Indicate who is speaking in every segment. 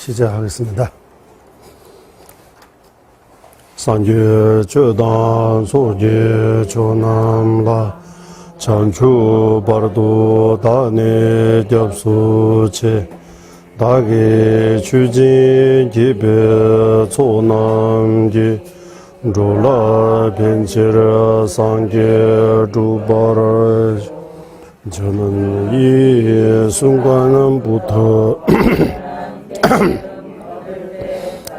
Speaker 1: 시작하겠습니다. 산제 저단 소제 조남라 chanchu bardo dane japsuche dage chujin gibe tsonamgi rola benchira sangye dubar 저는 이 순간부터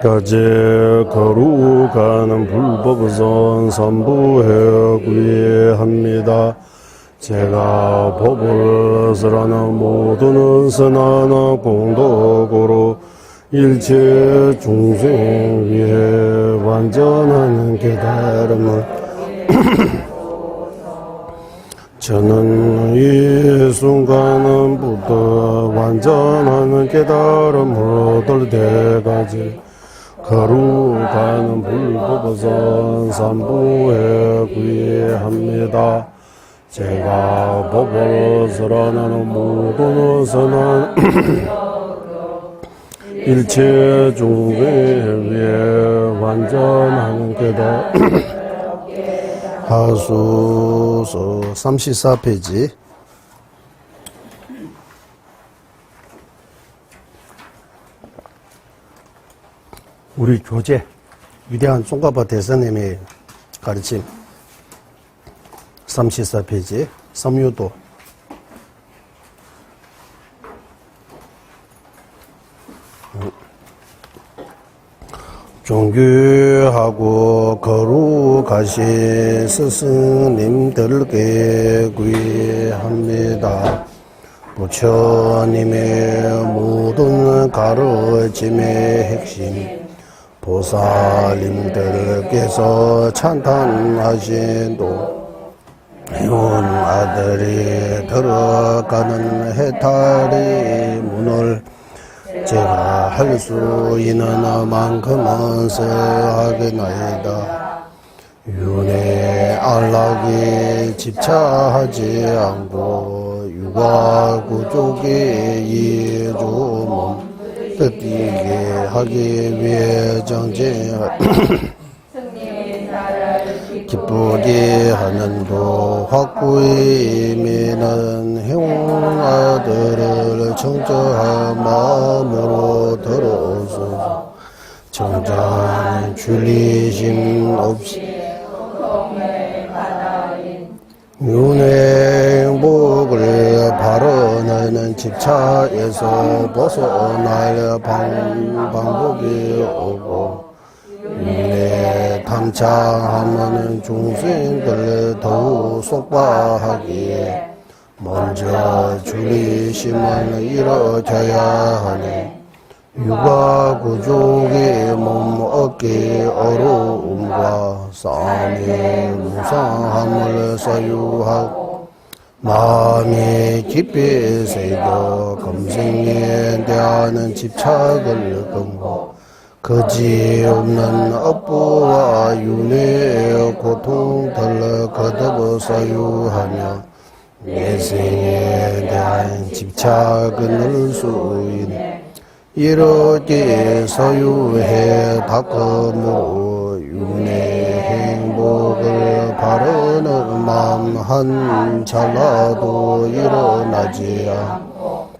Speaker 1: 가제 거룩하는 불법선 삼부해 구해합니다. 제가 법을 쓰라는 모두는 선한 공덕으로 일체 중생 위에 완전한 깨달음을 저는 이 순간부터 완전한 깨달음을 얻을 때까지 거룩한 불법선 삼부해 구해합니다. 제가 법을 설하는 모든 선한 일체 중생 위에 완전한 깨달음 하수서 34페이지 우리 교재 위대한 송가바 대사님의 가르침 34페이지 삼유도 존귀하고 거룩하신 스승님들께 구의합니다. 부처님의 모든 가르침의 핵심 보살님들께서 찬탄하신 해온 아들이 들어가는 해탈의 문을 제가 할 수 있는 만큼은 써하겠나이다. 윤회 안락에 집착하지 않고 육아 구족의 이주 몸 뜻이게 하기 위해 정진할 기쁘게 하는도 확고히 미는 형아들을 청정한 마음으로 들어오소서. 정장 줄리심 없이 윤회 행복을 바라는 집착에서 벗어날 방법이 오고 윤회 탐창하면 중생들 더욱 속박하기에 먼저 줄리심을 이뤄져야 하네. 육아 구족의 몸 얻기 어려움과 싸움의 무상함을 사유하고 마음이 깊이 새겨 금생에 대하는 집착을 끊고 거지없는 업보와 윤회의 고통들을 거듭 사유하며 내생에 대한 집착을 넣을 수 있는 이렇게 소유해 닦음으로 윤회 행복을 바라는 마음 한 찰나도 일어나지 않고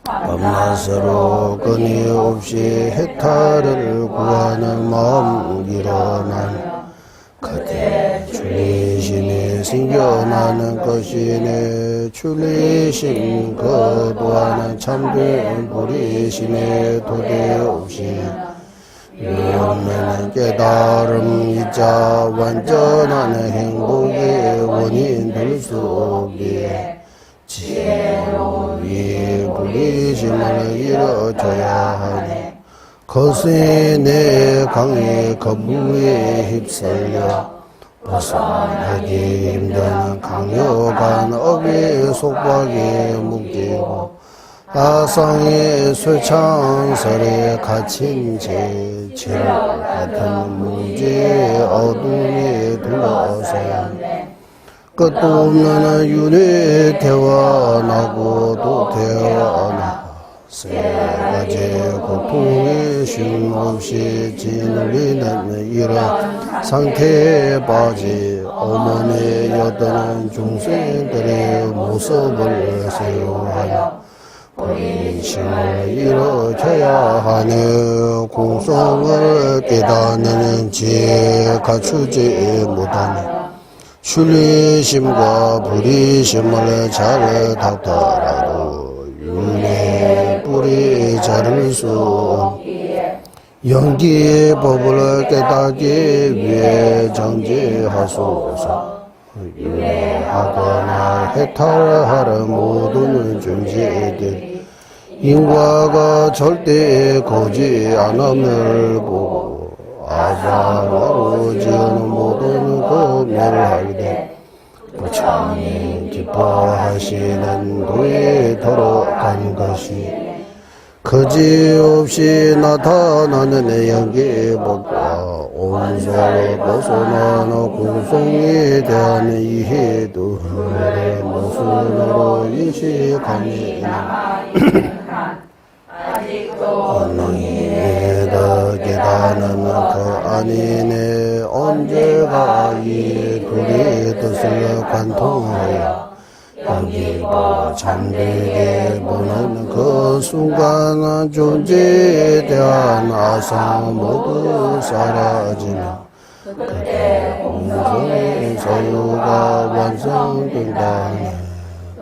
Speaker 1: 밤낮으로 끊임없이 해탈을 구하는 마음 일어나는 그때 출리심이 생겨나는 것이네. 출리심 그 또한 참된 불의심에 도대없이 위험한 깨달음이자 완전한 행복의 원인 될 수 없기에 지혜로 이 불의심을 이뤄줘야 하니 거스에 내 강의 거부에 휩쓸려 벗어나기 힘든 강력한 업의 속박에 묶이고 아상의 쇠창설에 갇힌 채 지옥 같은 무지의 어둠에 둘러싸여 끝도 없는 윤회에 태어나고 또 태어나고 세 가지 고통의 쉼 없이 짓눌리는 이런 상태에 빠지 어머니 여드는 중생들의 모습을 세워하여 본심을 일으켜야 하는 공성을 깨닫는 지혜 갖추지 못하니 출리심과 불이심을 잘 닦더라도 윤회 뿌리 자를 수 없기에 영기의 법을 깨닫기 위해 정지하소서. 윤회하거나 해탈하는 모든 존재들 인과가 절대 거지 않음을 보고 아바나로 지은 모든 공연을 하게 부처님 기뻐하시는 도에 들어간 것이 거지없이 나타나는 영계법과 온서로 벗어나는 공성에 대한 이해도 하늘의 모순으로 인식하니 언능이다 깨닫는 그 안인의 언제가 이 둘의 뜻을 관통하여 여기고 잠들게 보는 그 순간 존재에 대한 아상 모두 사라지며 그때 공성의 소유가 완성된다니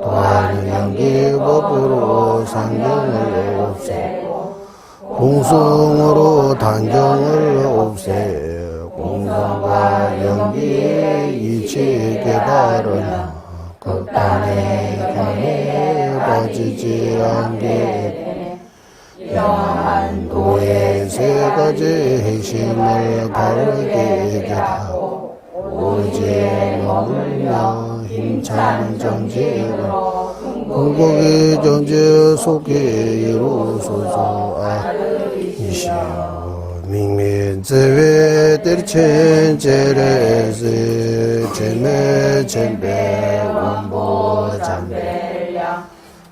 Speaker 1: 또한 연기법으로 상경을 없애고 공성으로 단경을 없애 공성과 연기의 이치 깨달으며 극단의 경에 빠지지 않게 영한 도의 세 가지 핵심을 바르게 깨닫고 오직 머물며 힘찬 정지로 궁극의 정지 속에 이루소서. 이시여 민민제외 들첸 제레스 제메 쳔베 원보 잠벨량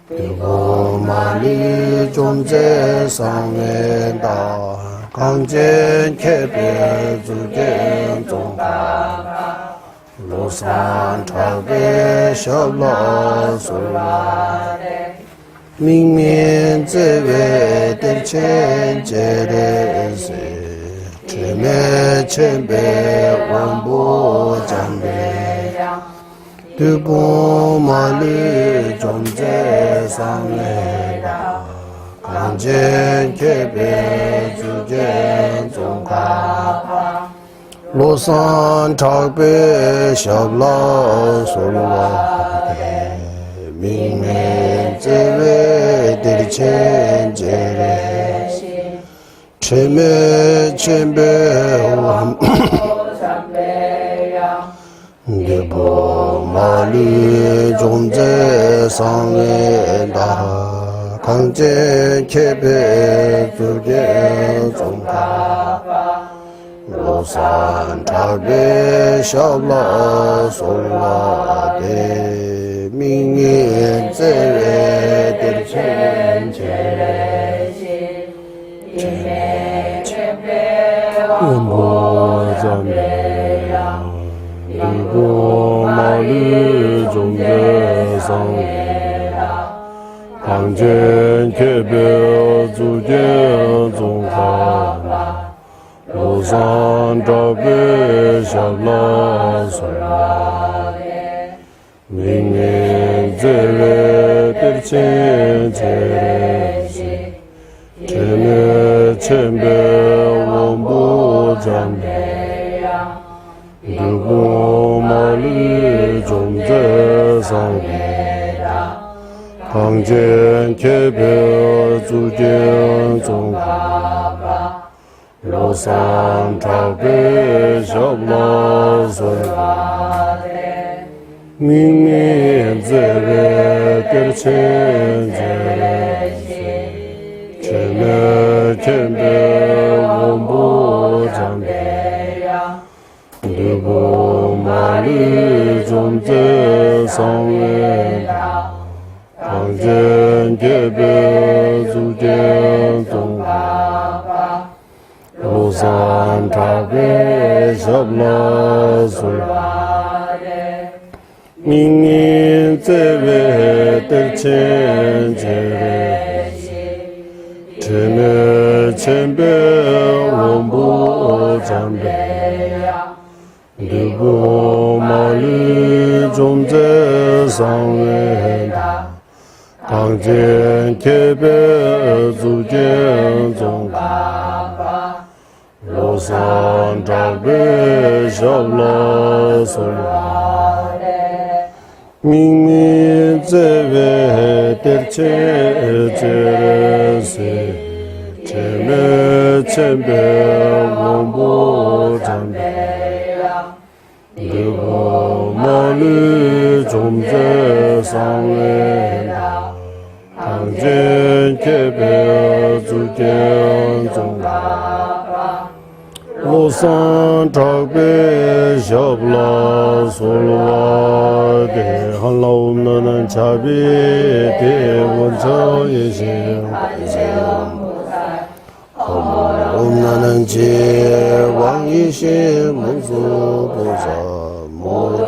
Speaker 1: 그리고 많이 존재상에다 강젠 캐베 주겐 종가 로산 차베 샤라 솔라데 민민제외 들첸 제레스 제메 쳔베 원보 잠벨량 두보 말리 존재상에다 강젠 캐베 주겐 종가 로산 탁베 샤블라 솔라데 민민제외 들첸 제레시 제메 쳔베 원보 대보 말리 존재상에다 강제 캐베 주게 종가 로산 타베 샤블라 솔라데 민민제외 들첸 제레시 제메 쳔베 원보 잠벨량 그리고 말리 존재상에다 강젠 캐베 주게 종가 로산 타베 샤블라 솔라데 민민제외 들첸 제레시 제메 쳔베 원보 잠벨량 그리고 말리 존재상에다 강젠 캐베 주겐 종가 로산 타베 샤블라 솔라데 민민제외 들첸 제레시 제메 쳔베 원보 잠벨량 그리고 말리 존재상에다 강젠 캐베 주 대천제레 제메 쳔베 원보 잠베야 누보 마리 좀제 상외다 강젠 개베 주젠 종가바 로산 잡베 샤블라 솔라데 미미 제베 대체제레세 제메 쳔베 원보 잠베야 누보 마리 좀제 상외다 강젠 개베 주젠 종가바 로산 잡베 샤블라 솔와데 한라옵나는 자비 대원처예신 옴나는 제왕이신 문수보사 모든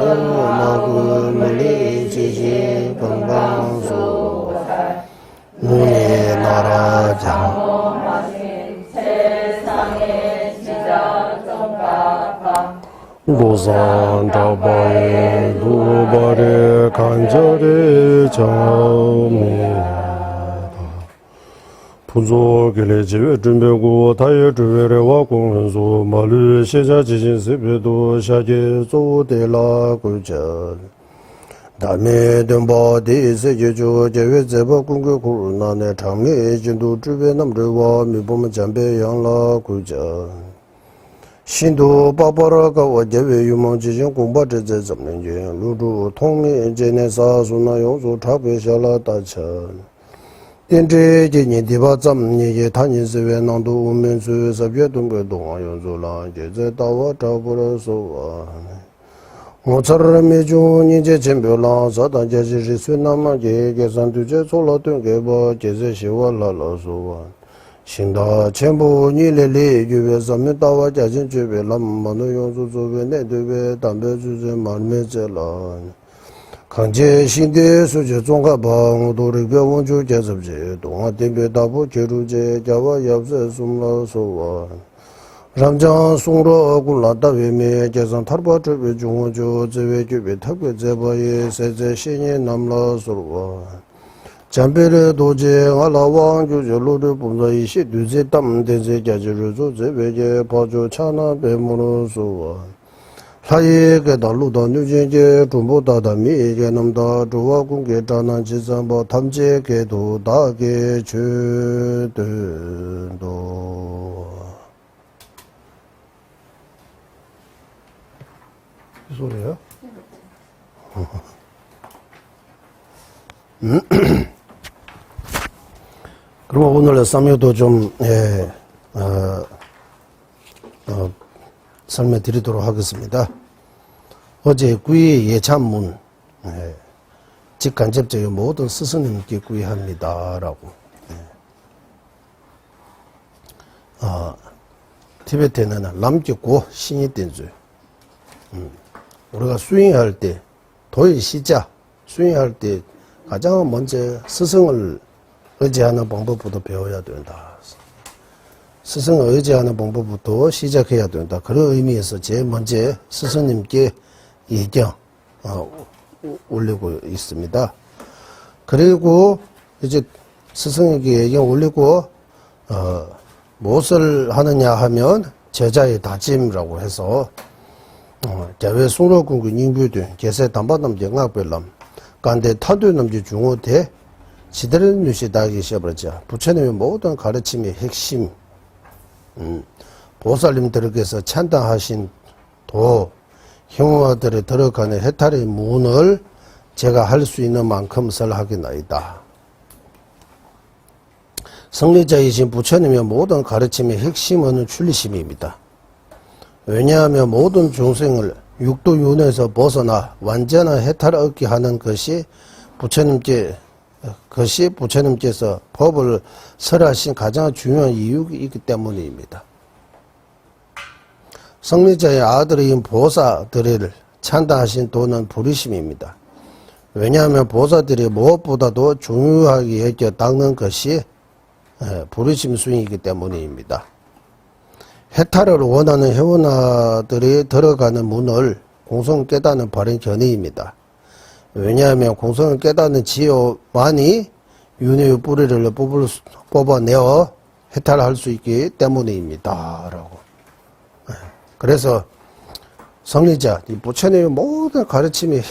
Speaker 1: 마구물리 지시 건강수 눈의 나라장 로산 다바에 누바레 간절히 jam이다 분조길에 지회 준비고 다예 주회레와 공연소 말을 시자 지신 세배도 샤게 조대라 굴전 다음에 등바디 세계조 제회 제법 공개 고르나네 장례 진도 주변 남들과 미보면 잠배 양라 굴전 신도 바바라가 어제외 유망지신 공부제제 접는지 루루 통미 제네사 수나 용수 차베샬라 다천 인제 제니 디바 점니에 단인스외 난도 우면수에서 벼동거 동아 용수라 제제 다와 잡으러서와 모처럼이 준 이제 쳔별라 사단 제지 수나마게 계산두제 솔라동게 버 제제 시월라라서와 신다 전부 니레리 유베서 메다와 자진 주베 람마노 용수 주베 내드베 담배 주제 말메젤라 강제 신대 수제 종가 방도르 병원주 제습제 동아 대베 다부 제루제 자와 옆서 숨라소와 람장 송로 굴라다 외메 계산 탈바 주베 중원주 제베 주베 탑게 제바에 세제 신이 남라소와 잠베르 도제 알라왕 주절로르 본자이시 두제 담데제 자주르조 제베제 파조 차나 베모로소와 사이게 달로다 뉴제제 중보다다미 이게 남다 조와 공개 자난 지산바 탐제게도 다게 주든도 이 소리야? 그럼 오늘 쌈요도 좀 설명 드리도록 하겠습니다. 어제 구의 예찬문 직간접적인 모든 스승님께 구의합니다라고 티베트에는 남겼고 신이 뗀주 우리가 수행할 때 도의 시자 수행할 때 가장 먼저 스승을 의지하는 방법부터 배워야 된다. 스승을 의지하는 방법부터 시작해야 된다. 그런 의미에서 제일 먼저 스승님께 예경 올리고 있습니다. 그리고 이제 스승에게 예경 올리고 무엇을 하느냐 하면 제자의 다짐이라고 해서 자외 송로군군 인규등 개세 담바담 영악별람 간데 타두남지 중호대 시대를 유시다기 시작하자 부처님의 모든 가르침의 핵심 보살님들께서 찬당하신 도 형화들에 들어가는 해탈의 문을 제가 할 수 있는 만큼 설하겠나이다. 성리자이신 부처님의 모든 가르침의 핵심은 출리심입니다. 왜냐하면 모든 중생을 육도윤에서 벗어나 완전한 해탈을 얻게 하는 것이 부처님께서 법을 설하신 가장 중요한 이유이기 때문입니다. 성리자의 아들인 보사들을 찬다하신 도는 부리심입니다. 왜냐하면 보살들이 무엇보다도 중요하게 여겨 닦는 것이 부르심 수행이기 때문입니다. 해탈을 원하는 회원아들이 들어가는 문을 공성을 깨닫는 바른 견해입니다. 왜냐하면 공성을 깨닫는 지혜만이 윤회의 뿌리를 뽑아내어 해탈할 수 있기 때문입니다. 라고. 그래서 성리자, 이 부처님의 모든 가르침의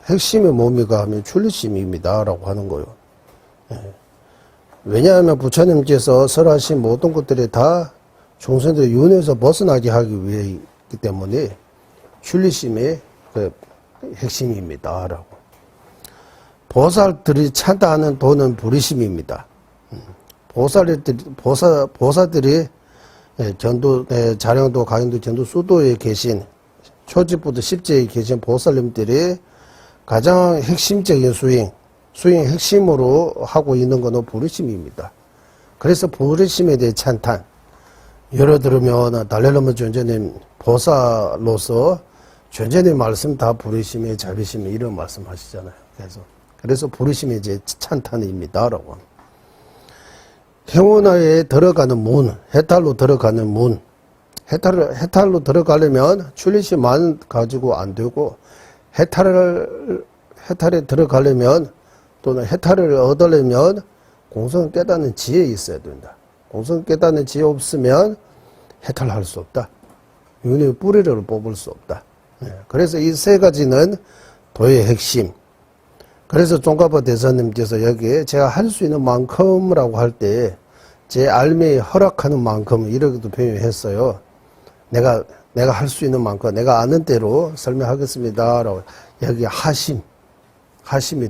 Speaker 1: 핵심의 몸이가 하면 출리심입니다. 라고 하는 거예요. 왜냐하면 부처님께서 설하신 모든 것들이 다 중생들의 윤회에서 벗어나게 하기 위해이기 때문에 출리심의 그 핵심입니다. 라고. 보살들이 찾아하는 도는 부리심입니다. 보살들이 전도, 자령도, 가령도, 전도, 수도에 계신 초지부터 십제에 계신 보살님들이 가장 핵심적인 수행 핵심으로 하고 있는 것은 부르심입니다. 그래서 부르심에 대해 찬탄. 예를 들면 달래르마 존재님 보살로서 존재님 말씀 다 부르심에 자비심에 이런 말씀하시잖아요. 그래서 부르심에 이제 찬탄입니다라고. 행원화에 들어가는 문, 해탈로 들어가는 문. 해탈로 들어가려면 출리심만 가지고 안 되고 해탈에 들어가려면 또는 해탈을 얻으려면 공성을 깨닫는 지혜 있어야 된다. 공성을 깨닫는 지혜 없으면 해탈할 수 없다. 윤회의 뿌리를 뽑을 수 없다. 그래서 이 세 가지는 도의 핵심. 그래서 종가파 대사님께서 여기에 제가 할 수 있는 만큼이라고 할 때 제 알미에 허락하는 만큼 이렇게도 표현했어요. 내가 할 수 있는 만큼 내가 아는 대로 설명하겠습니다. 라고 여기 하심이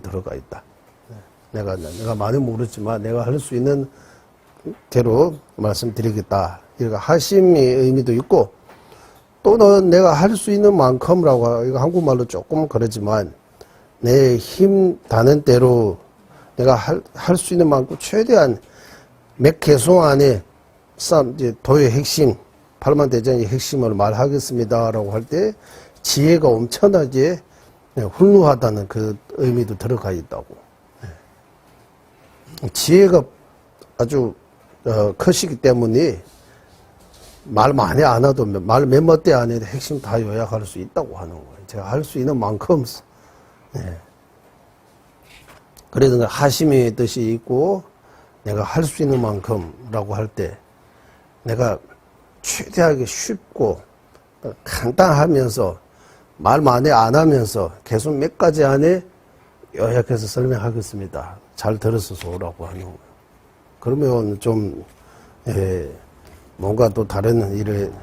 Speaker 1: 들어가 있다. 내가 많이 모르지만 내가 할 수 있는 대로 말씀드리겠다. 이렇게 하심의 의미도 있고 또는 내가 할 수 있는 만큼이라고 이거 한국말로 조금 그러지만 내 힘 닿는 대로 내가 할 수 있는 만큼 최대한 몇 개송 안에 이제 도의 핵심 8만 대장의 핵심을 말하겠습니다라고 할 때 지혜가 엄청나게 훌륭하다는 그 의미도 들어가 있다고. 지혜가 아주 크시기 때문에 말 많이 안 해도 말 몇 마디 안에 핵심 다 요약할 수 있다고 하는 거예요. 제가 할 수 있는 만큼. 그래서 하심의 뜻이 있고 내가 할 수 있는 만큼라고 할 때 내가 최대하게 쉽고 간단하면서 말 많이 안 하면서 계속 몇 가지 안에 요약해서 설명하겠습니다. 잘 들었어서라고 하는 거예요. 그러면 좀 뭔가 또 다른 일을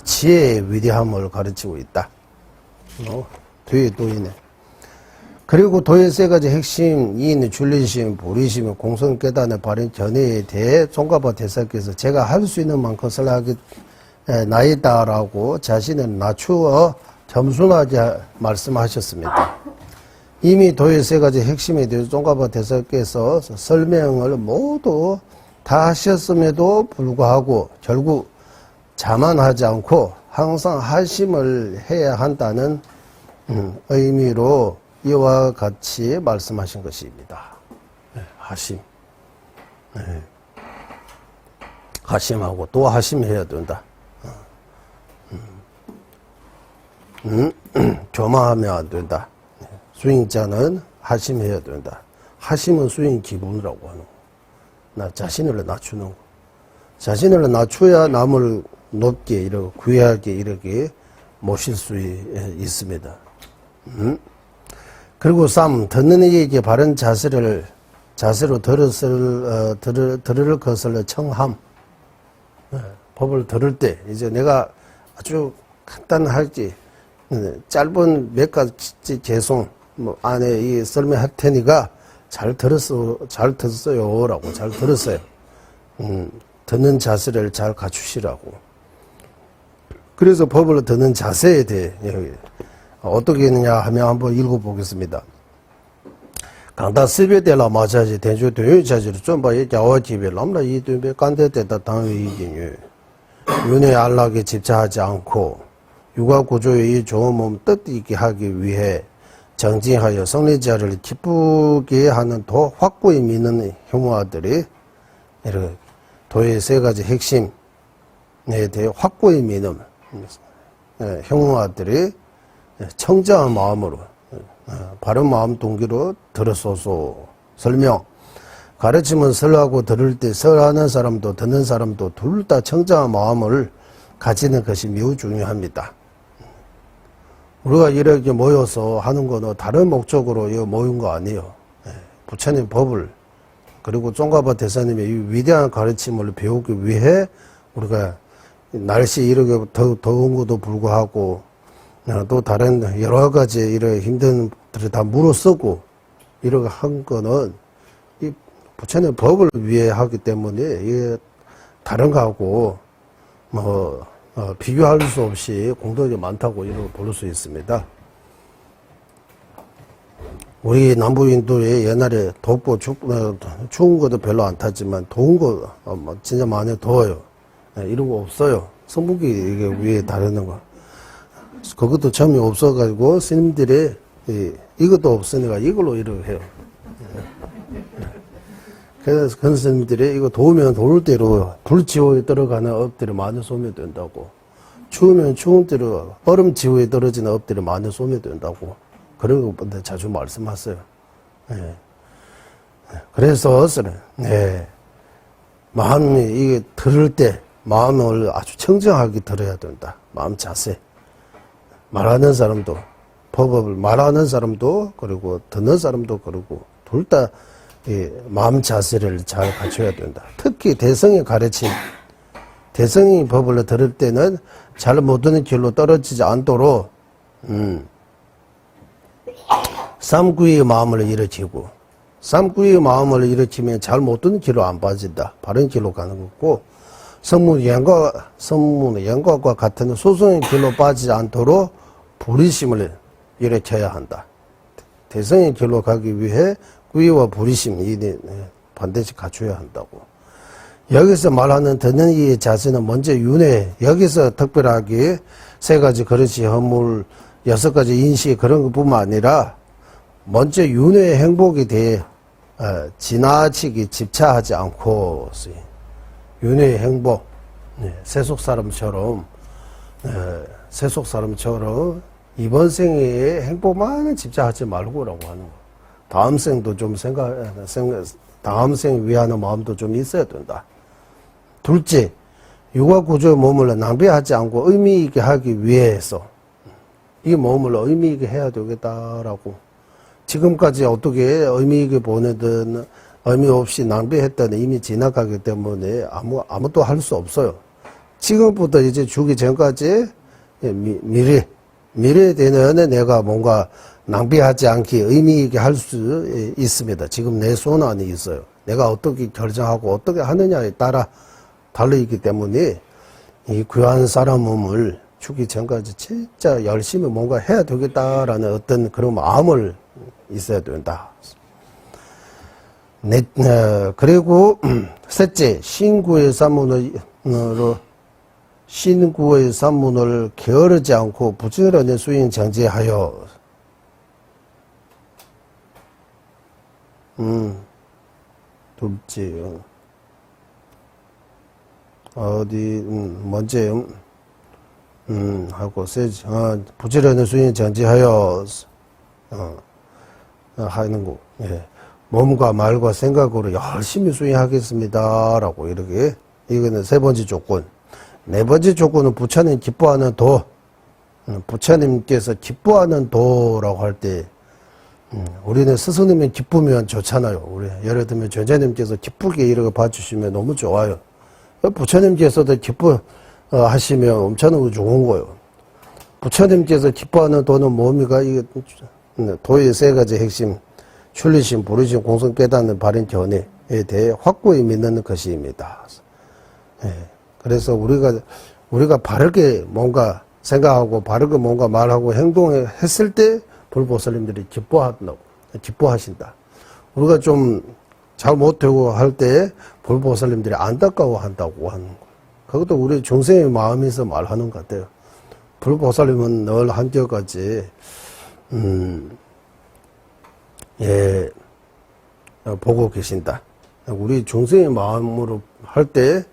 Speaker 1: 지혜의 위대함을 가르치고 있다. 뒤에 또 있네. 그리고 도의 세 가지 핵심, 이인, 줄리심, 부리심, 공성 깨닫는 바른 견해에 대해 종가파 대사께서 제가 할 수 있는 만큼 설하겠나이다라고 자신을 낮추어 겸손하게 말씀하셨습니다. 이미 도의 세 가지 핵심에 대해서 종가파 대사께서 설명을 모두 다 하셨음에도 불구하고 결국 자만하지 않고 항상 하심을 해야 한다는 의미로 이와 같이 말씀하신 것입니다. 하심. 하심하고 또 하심해야 된다. 교만하면 안 된다. 수행자는 하심해야 된다. 하심은 수행 기본이라고 하는 거. 나 자신을 낮추는 거. 자신을 낮춰야 남을 높게 이렇게 귀하게 이렇게 모실 수 있습니다. 그리고 3. 듣는 이에게 바른 자세로 들을 것을 청함. 법을 들을 때 이제 내가 아주 간단하게 짧은 몇 가지 개송 안에 이 설명할 테니까 잘 들었어요라고 잘 들었어요. 듣는 자세를 잘 갖추시라고. 그래서 법을 듣는 자세에 대해 어떻게 했느냐 하면 한번 읽어보겠습니다. 강다 스베데라 마자지 대주 도요 자지를 좀 봐야 자와집에 남라 이 도에 간대대다 당의 이긴유 윤회 안락에 집착하지 않고 육아 구조의 이 좋은 몸 뜻있게 하기 위해 정진하여 성례자를 기쁘게 하는 도 확고히 믿는 효모아들이 이렇게 도의 세 가지 핵심에 대해 확고히 믿는 효모아들이 청정한 마음으로 바른 마음 동기로 들어소서. 설명. 가르침은 설하고 들을 때 설하는 사람도 듣는 사람도 둘 다 청정한 마음을 가지는 것이 매우 중요합니다. 우리가 이렇게 모여서 하는 거는 다른 목적으로 이거 모인 거 아니에요. 부처님 법을 그리고 쫑가바 대사님의 이 위대한 가르침을 배우기 위해 우리가 날씨 이렇게 더운 것도 불구하고 또 다른 여러 가지 이런 힘든 것들을 다 물어쓰고 이렇게 한 거는 이 부처님 법을 위해 하기 때문에 이게 다른 거하고 비교할 수 없이 공덕이 많다고 이렇게 볼 수 있습니다. 우리 남부인도에 옛날에 덥고 추운 것도 별로 안 탔지만 더운 거 진짜 많이 더워요. 이런 거 없어요. 성북이 이게 위에 다루는 거. 그것도 점이 없어가지고 스님들이 이것도 없으니까 이걸로 이렇게 해요. 그래서 그 스님들이 이거 더우면 더울 대로 불지호에 들어가는 업들이 많이 소멸된다고. 추우면 추운 대로 얼음 지호에 떨어지는 업들이 많이 소멸된다고. 그런 것부터 자주 말씀하세요. 네. 그래서 마음이 이게 들을 때 마음을 아주 청정하게 들어야 된다. 마음 자세. 말하는 사람도 법을 말하는 사람도 그리고 듣는 사람도 그러고 둘 다 마음 자세를 잘 갖춰야 된다. 특히 대성의 가르침, 대성의 법을 들을 때는 잘 못 듣는 길로 떨어지지 않도록 삼구의 마음을 일으키고 삼구의 마음을 일으키면 잘 못 듣는 길로 안 빠진다. 바른 길로 가는 거고 성문의 양각과 같은 소성의 길로 빠지지 않도록 불의심을 일으켜야 한다. 대성의 길로 가기 위해 구의와 불의심 이 반드시 갖춰야 한다고. 여기서 말하는 듣는 이의 자세는 먼저 윤회, 여기서 특별하게 세 가지 그릇이 허물, 6가지 인식 그런 것뿐만 아니라 먼저 윤회의 행복에 대해 지나치게 집착하지 않고 윤회의 행복, 세속 사람처럼 이번 생에 행복만 집착하지 말고라고 하는 거. 다음 생도 좀 다음 생 위하는 마음도 좀 있어야 된다. 둘째, 육아 구조의 몸을 낭비하지 않고 의미 있게 하기 위해서 이 몸을 의미 있게 해야 되겠다라고. 지금까지 어떻게 의미 있게 보내든 의미 없이 낭비했다는 이미 지나가기 때문에 아무도 할 수 없어요. 지금부터 이제 죽기 전까지 미래에 되는 내가 뭔가 낭비하지 않게 의미 있게 할 수 있습니다. 지금 내 손 안에 있어요. 내가 어떻게 결정하고 어떻게 하느냐에 따라 달라있기 때문에 이 귀한 사람 몸을 죽기 전까지 진짜 열심히 뭔가 해야 되겠다라는 어떤 그런 마음을 있어야 된다. 그리고 셋째, 신구의 산문을 게으르지 않고 부지런히 수행 정지하여 둘째 먼저 하고 세 부지런히 수행 정지하여 하는 거. 예. 몸과 말과 생각으로 열심히 수행하겠습니다라고 이렇게. 이거는 세 번째 조건. 네 번째 조건은 부처님 기뻐하는 도. 부처님께서 기뻐하는 도라고 할 때 우리는 스승님이 기쁘면 좋잖아요. 우리 예를 들면 전자님께서 기쁘게 이렇게 봐주시면 너무 좋아요. 부처님께서도 기뻐하시면 엄청나게 좋은 거예요. 부처님께서 기뻐하는 도는 뭡니까? 이게 도의 세 가지 핵심, 출리심, 불의심, 공성 깨닫는 바른 견해에 대해 확고히 믿는 것입니다. 예. 그래서 우리가 바르게 뭔가 생각하고 바르게 뭔가 말하고 행동했을 때 불보살님들이 기뻐하신다. 우리가 좀 잘못되고 할 때 불보살님들이 안타까워한다고 하는 거. 그것도 우리 중생의 마음에서 말하는 것 같아요. 불보살님은 늘 한결같이 예, 보고 계신다. 우리 중생의 마음으로 할 때,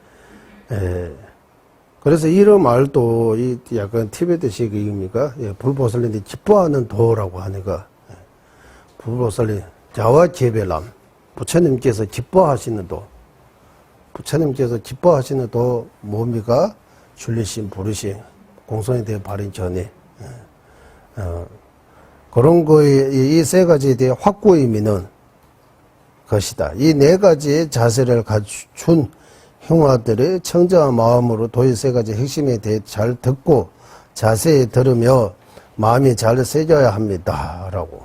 Speaker 1: 그래서 이런 말도 이 약간 티베트식 의미가 불보살님이 기뻐하는 도라고 하니까 불보살님 자와 개별람 부처님께서 기뻐하시는 도, 부처님께서 기뻐하시는 도 뭡니까? 출리심, 부르심, 공손에 대해 발인 전에 그런 거에 이 세 가지에 대해 확고히 믿는 것이다. 이 네 가지의 자세를 갖춘 형화들의 청정한 마음으로 도의 세 가지 핵심에 대해 잘 듣고 자세히 들으며 마음이 잘 새겨야 합니다. 라고.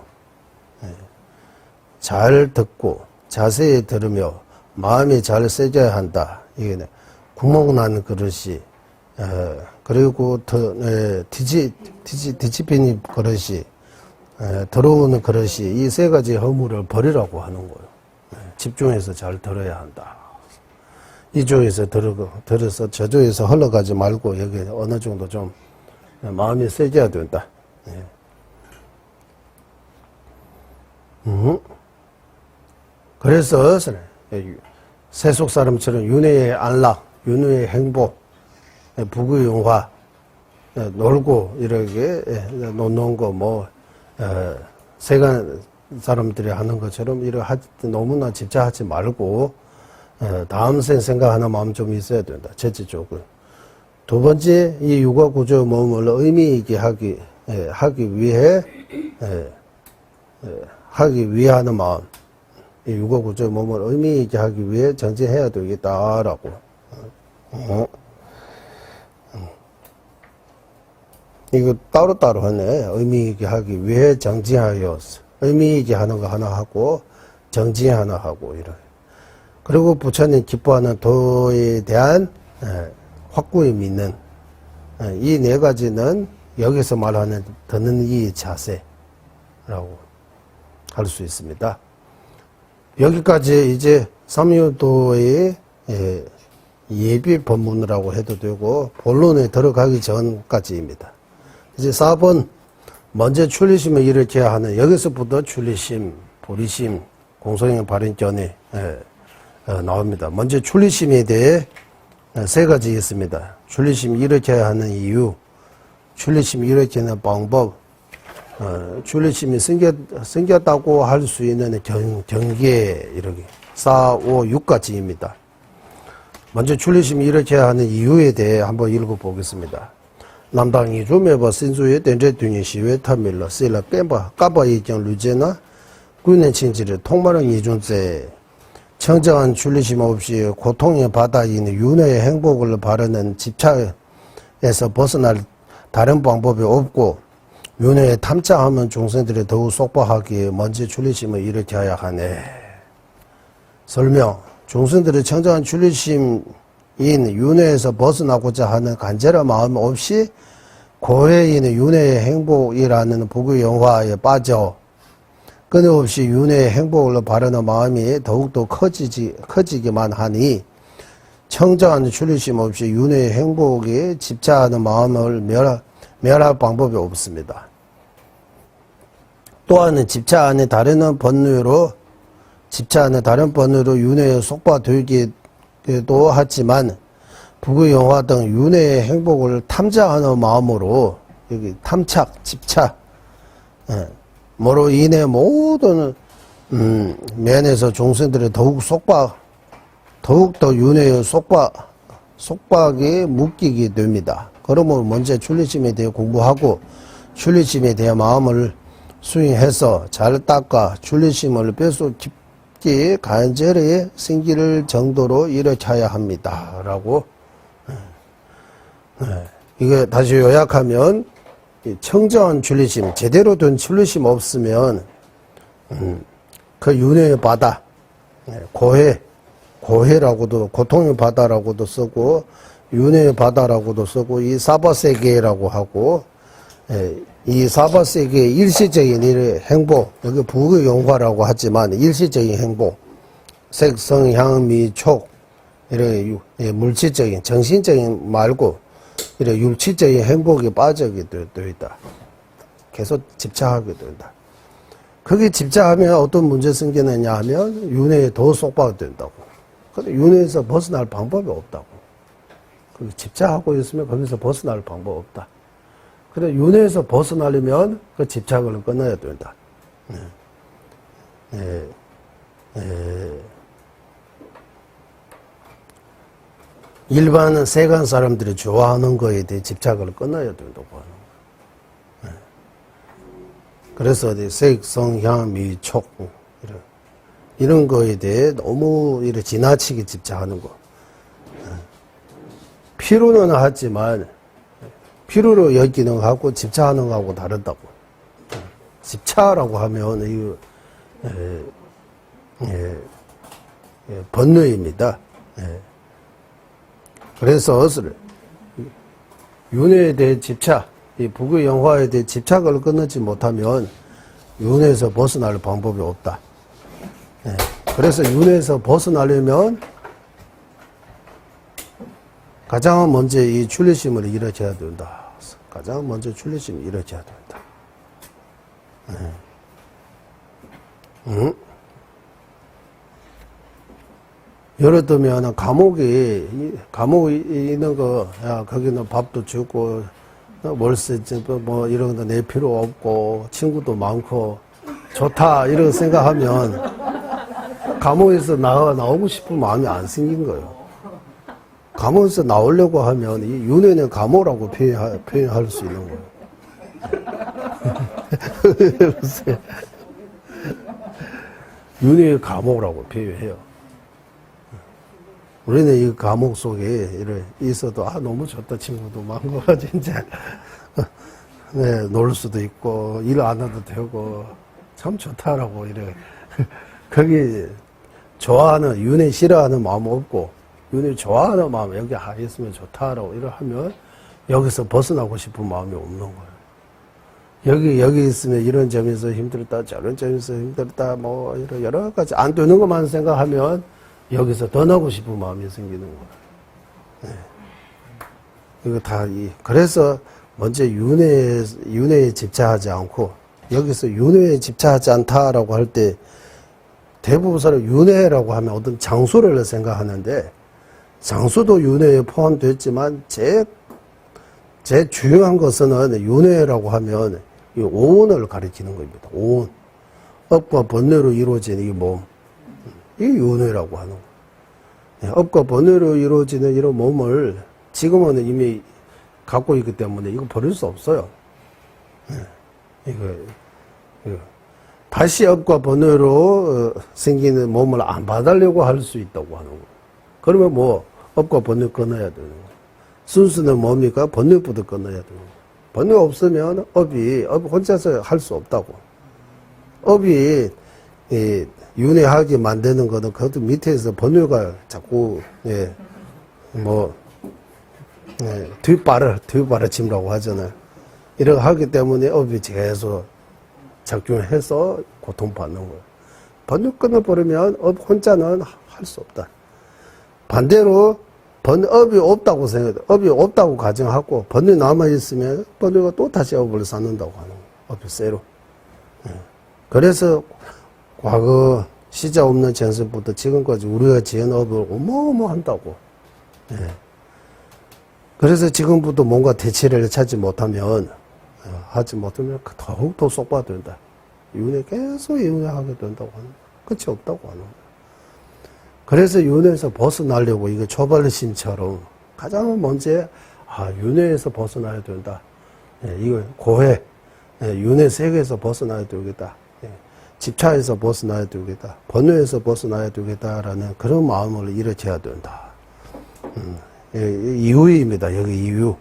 Speaker 1: 잘 듣고 자세히 들으며 마음이 잘 새겨야 한다. 이게 구멍난 그릇이, 그리고 뒤집힌 그릇이, 들어오는 그릇이 이 세 가지 허물을 버리라고 하는 거예요. 집중해서 잘 들어야 한다. 이쪽에서 들어서 저쪽에서 흘러가지 말고 여기 어느 정도 좀 마음이 새겨야 된다. 그래서 세속 사람처럼 윤회의 안락, 윤회의 행복, 부귀영화, 놀고 이렇게 놓는 거 뭐 세간 사람들이 하는 것처럼 이렇게 너무나 집착하지 말고 다음 생 생각하는 마음 좀 있어야 된다. 첫째 쪽은. 두 번째, 이 육아 구조 몸을 의미 있게 하기 위하는 마음. 이 육아 구조 몸을 의미 있게 하기 위해 정진해야 되겠다라고. 이거 따로따로 하네. 의미 있게 하기 위해 정진하였어. 의미 있게 하는 거 하나 하고 정진 하나 하고 이래. 그리고 부처님 기뻐하는 도에 대한 확고히 믿는 이 네 가지는 여기서 말하는 듣는 이 자세라고 할 수 있습니다. 여기까지 이제 삼유도의 예비 법문이라고 해도 되고 본론에 들어가기 전까지입니다. 이제 4번 먼저 출리심을 일으켜야 하는 여기서부터 출리심, 보리심, 공소행 발인 전에 나옵니다. 먼저 출리심에 대해 세 가지 있습니다. 출리심 일으켜야 하는 이유, 출리심 일으키는 방법, 출리심이 생겼다고 할 수 있는 경계 이렇게 4, 5, 6까지입니다. 먼저 출리심 일으켜야 하는 이유에 대해 한번 읽어보겠습니다. 남당 이주매버 신수의 덴제dun이 시외 타밀러 쓰일러 뺀바 까바 이경 루제나 군의 친지를 통말은 이중제 청정한 출리심 없이 고통의 바다에 있는 윤회의 행복을 바라는 집착에서 벗어날 다른 방법이 없고 윤회에 탐착하면 중생들이 더욱 속박하기에 먼저 출리심을 일으켜야 하네. 설명. 중생들의 청정한 출리심인 윤회에서 벗어나고자 하는 간절한 마음 없이 고해인 윤회의 행복이라는 부귀영화에 빠져 끊임없이 윤회의 행복을 바라는 마음이 더욱더 커지기만 하니 청정한 출리심 없이 윤회의 행복에 집착하는 마음을 멸할 방법이 없습니다. 또한 집착하는 다른 번뇌로 윤회에 속박되기도 하지만 부귀영화 등 윤회의 행복을 탐자하는 마음으로 여기 탐착, 집착 뭐로 인해 모든 면에서 종생들이 더욱더 윤회의 속박에 묶이게 됩니다. 그러므로 먼저 출리심에 대해 공부하고 출리심에 대해 마음을 수행해서 잘 닦아 출리심을 뼛속 깊게 간절히 생길 정도로 일으켜야 합니다. 라고 이거 다시 요약하면 청정한 출리심, 제대로 된 출리심 없으면 그 윤회의 바다, 고해라고도 고통의 바다라고도 쓰고 윤회의 바다라고도 쓰고 이 사바세계라고 하고 이 사바세계의 일시적인 행복, 여기 부귀영화라고 하지만 일시적인 행복, 색성, 향, 미, 촉 이런 물질적인, 정신적인 말고 이런 육체적인 행복에 빠지게 되어 있다. 계속 집착하게 된다. 거기 집착하면 어떤 문제 생기느냐 하면 윤회에 더 쏙박이 된다고. 근데 윤회에서 벗어날 방법이 없다고. 그 집착하고 있으면 거기서 벗어날 방법 없다. 그래 윤회에서 벗어나려면 그 집착을 끊어야 된다. 일반 세간 사람들이 좋아하는 거에 대해 집착을 끊어야 된다고 하는 거예요. 그래서 색, 성, 향, 미, 촉 이런 거에 대해 너무 이렇게 지나치게 집착하는 거. 필요는 하지만 필요로 여기는 거하고 집착하는 거하고 다르다고. 집착이라고 하면 번뇌입니다. 그래서 윤회에 대해 집착, 이 부귀 영화에 대해 집착을 끊지 못하면 윤회에서 벗어날 방법이 없다. 그래서 윤회에서 벗어나려면 가장 먼저 이 출離心을 일으켜야 된다. 가장 먼저 출離心을 일으켜야 된다. 예를 들면 감옥에 있는 거, 야 거기는 밥도 주고 월세 뭐 이런 거 내 필요 없고 친구도 많고 좋다 이런 생각하면 감옥에서 나오고 싶은 마음이 안 생긴 거예요. 감옥에서 나오려고 하면 이 윤회는 감옥이라고 표현할 수 있는 거예요. 윤회의 감옥이라고 표현해요. 우리는 이 감옥 속에 이래 있어도 너무 좋다 친구도 많고 진짜 놀 수도 있고 일 안 해도 되고 참 좋다라고 이래 거기 좋아하는 윤회 싫어하는 마음 없고 윤회 좋아하는 마음 여기 있으면 좋다라고 이래 하면 여기서 벗어나고 싶은 마음이 없는 거예요. 여기 있으면 이런 점에서 힘들다 저런 점에서 힘들다 뭐 이런 여러 가지 안 되는 것만 생각하면 여기서 떠나고 싶은 마음이 생기는 거예요. 이거 다, 그래서 먼저 윤회에 집착하지 않고, 여기서 윤회에 집착하지 않다라고 할 때, 대부분 사람 윤회라고 하면 어떤 장소를 생각하는데, 장소도 윤회에 포함됐지만, 제일 중요한 것은 윤회라고 하면, 이 오온을 가리키는 겁니다. 오온. 업과 번뇌로 이루어진 이 몸. 이 윤회라고 하는 거예요. 업과 번뇌로 이루어지는 이런 몸을 지금은 이미 갖고 있기 때문에 이거 버릴 수 없어요. 이거. 다시 업과 번뇌로 생기는 몸을 안 받으려고 할 수 있다고 하는 거예요. 그러면 뭐 업과 번뇌 끊어야 되는 거예요. 순수는 뭡니까? 번뇌부터 끊어야 되는 거예요. 번뇌 없으면 업이 혼자서 할 수 없다고. 업이 윤회하게 만드는 거는 그것도 밑에서 번뇌가 자꾸 뒷받침이라고 하잖아요. 이렇게 하기 때문에 업이 계속 작용해서 고통받는 거예요. 번뇌 끊어버리면 업 혼자는 할 수 없다. 반대로 업이 없다고 생각해. 업이 없다고 가정하고 번뇌 남아있으면 번뇌가 또 다시 업을 쌓는다고 하는 거예요. 업이 새로. 그래서 과거 시자 없는 전생부터 지금까지 우리가 지은 업을 어마어마한다고. 그래서 지금부터 뭔가 대체를 하지 못하면 더욱더 쏙박된다. 윤회 계속 윤회하게 된다고 하는 거예요. 끝이 없다고 하는 거예요. 그래서 윤회에서 벗어나려고 이거 초발심처럼 가장 먼저 윤회에서 벗어나야 된다. 이거 고해 윤회 세계에서 벗어나야 되겠다. 집착에서 벗어나야 되겠다. 번뇌에서 벗어나야 되겠다라는 그런 마음을 일으켜야 된다. 이유입니다. 여기 이유.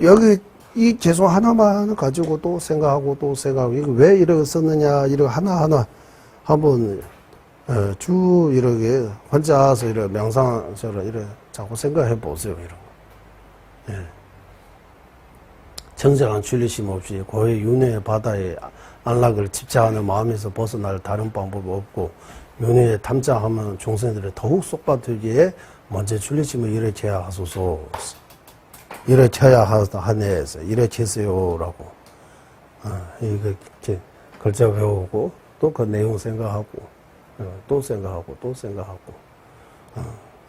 Speaker 1: 여기 이 개성 하나만 가지고 또 생각하고 이거 왜 이렇게 썼느냐 이렇게 하나하나 한번 쭉 이렇게 혼자서 이렇게 명상처럼 이렇게 자꾸 생각해 보세요. 이런 거. 정정한 출離심 없이 고해 윤회의 바다에 안락을 집착하는 마음에서 벗어날 다른 방법이 없고 윤회에 탐장하면 종생들이 더욱 쏙박들기에 먼저 출離심을 일으켜야 하소서. 일으켜야 하네서 일으키세요라고. 글자 외우고 또 그 내용 생각하고 또 생각하고 또 생각하고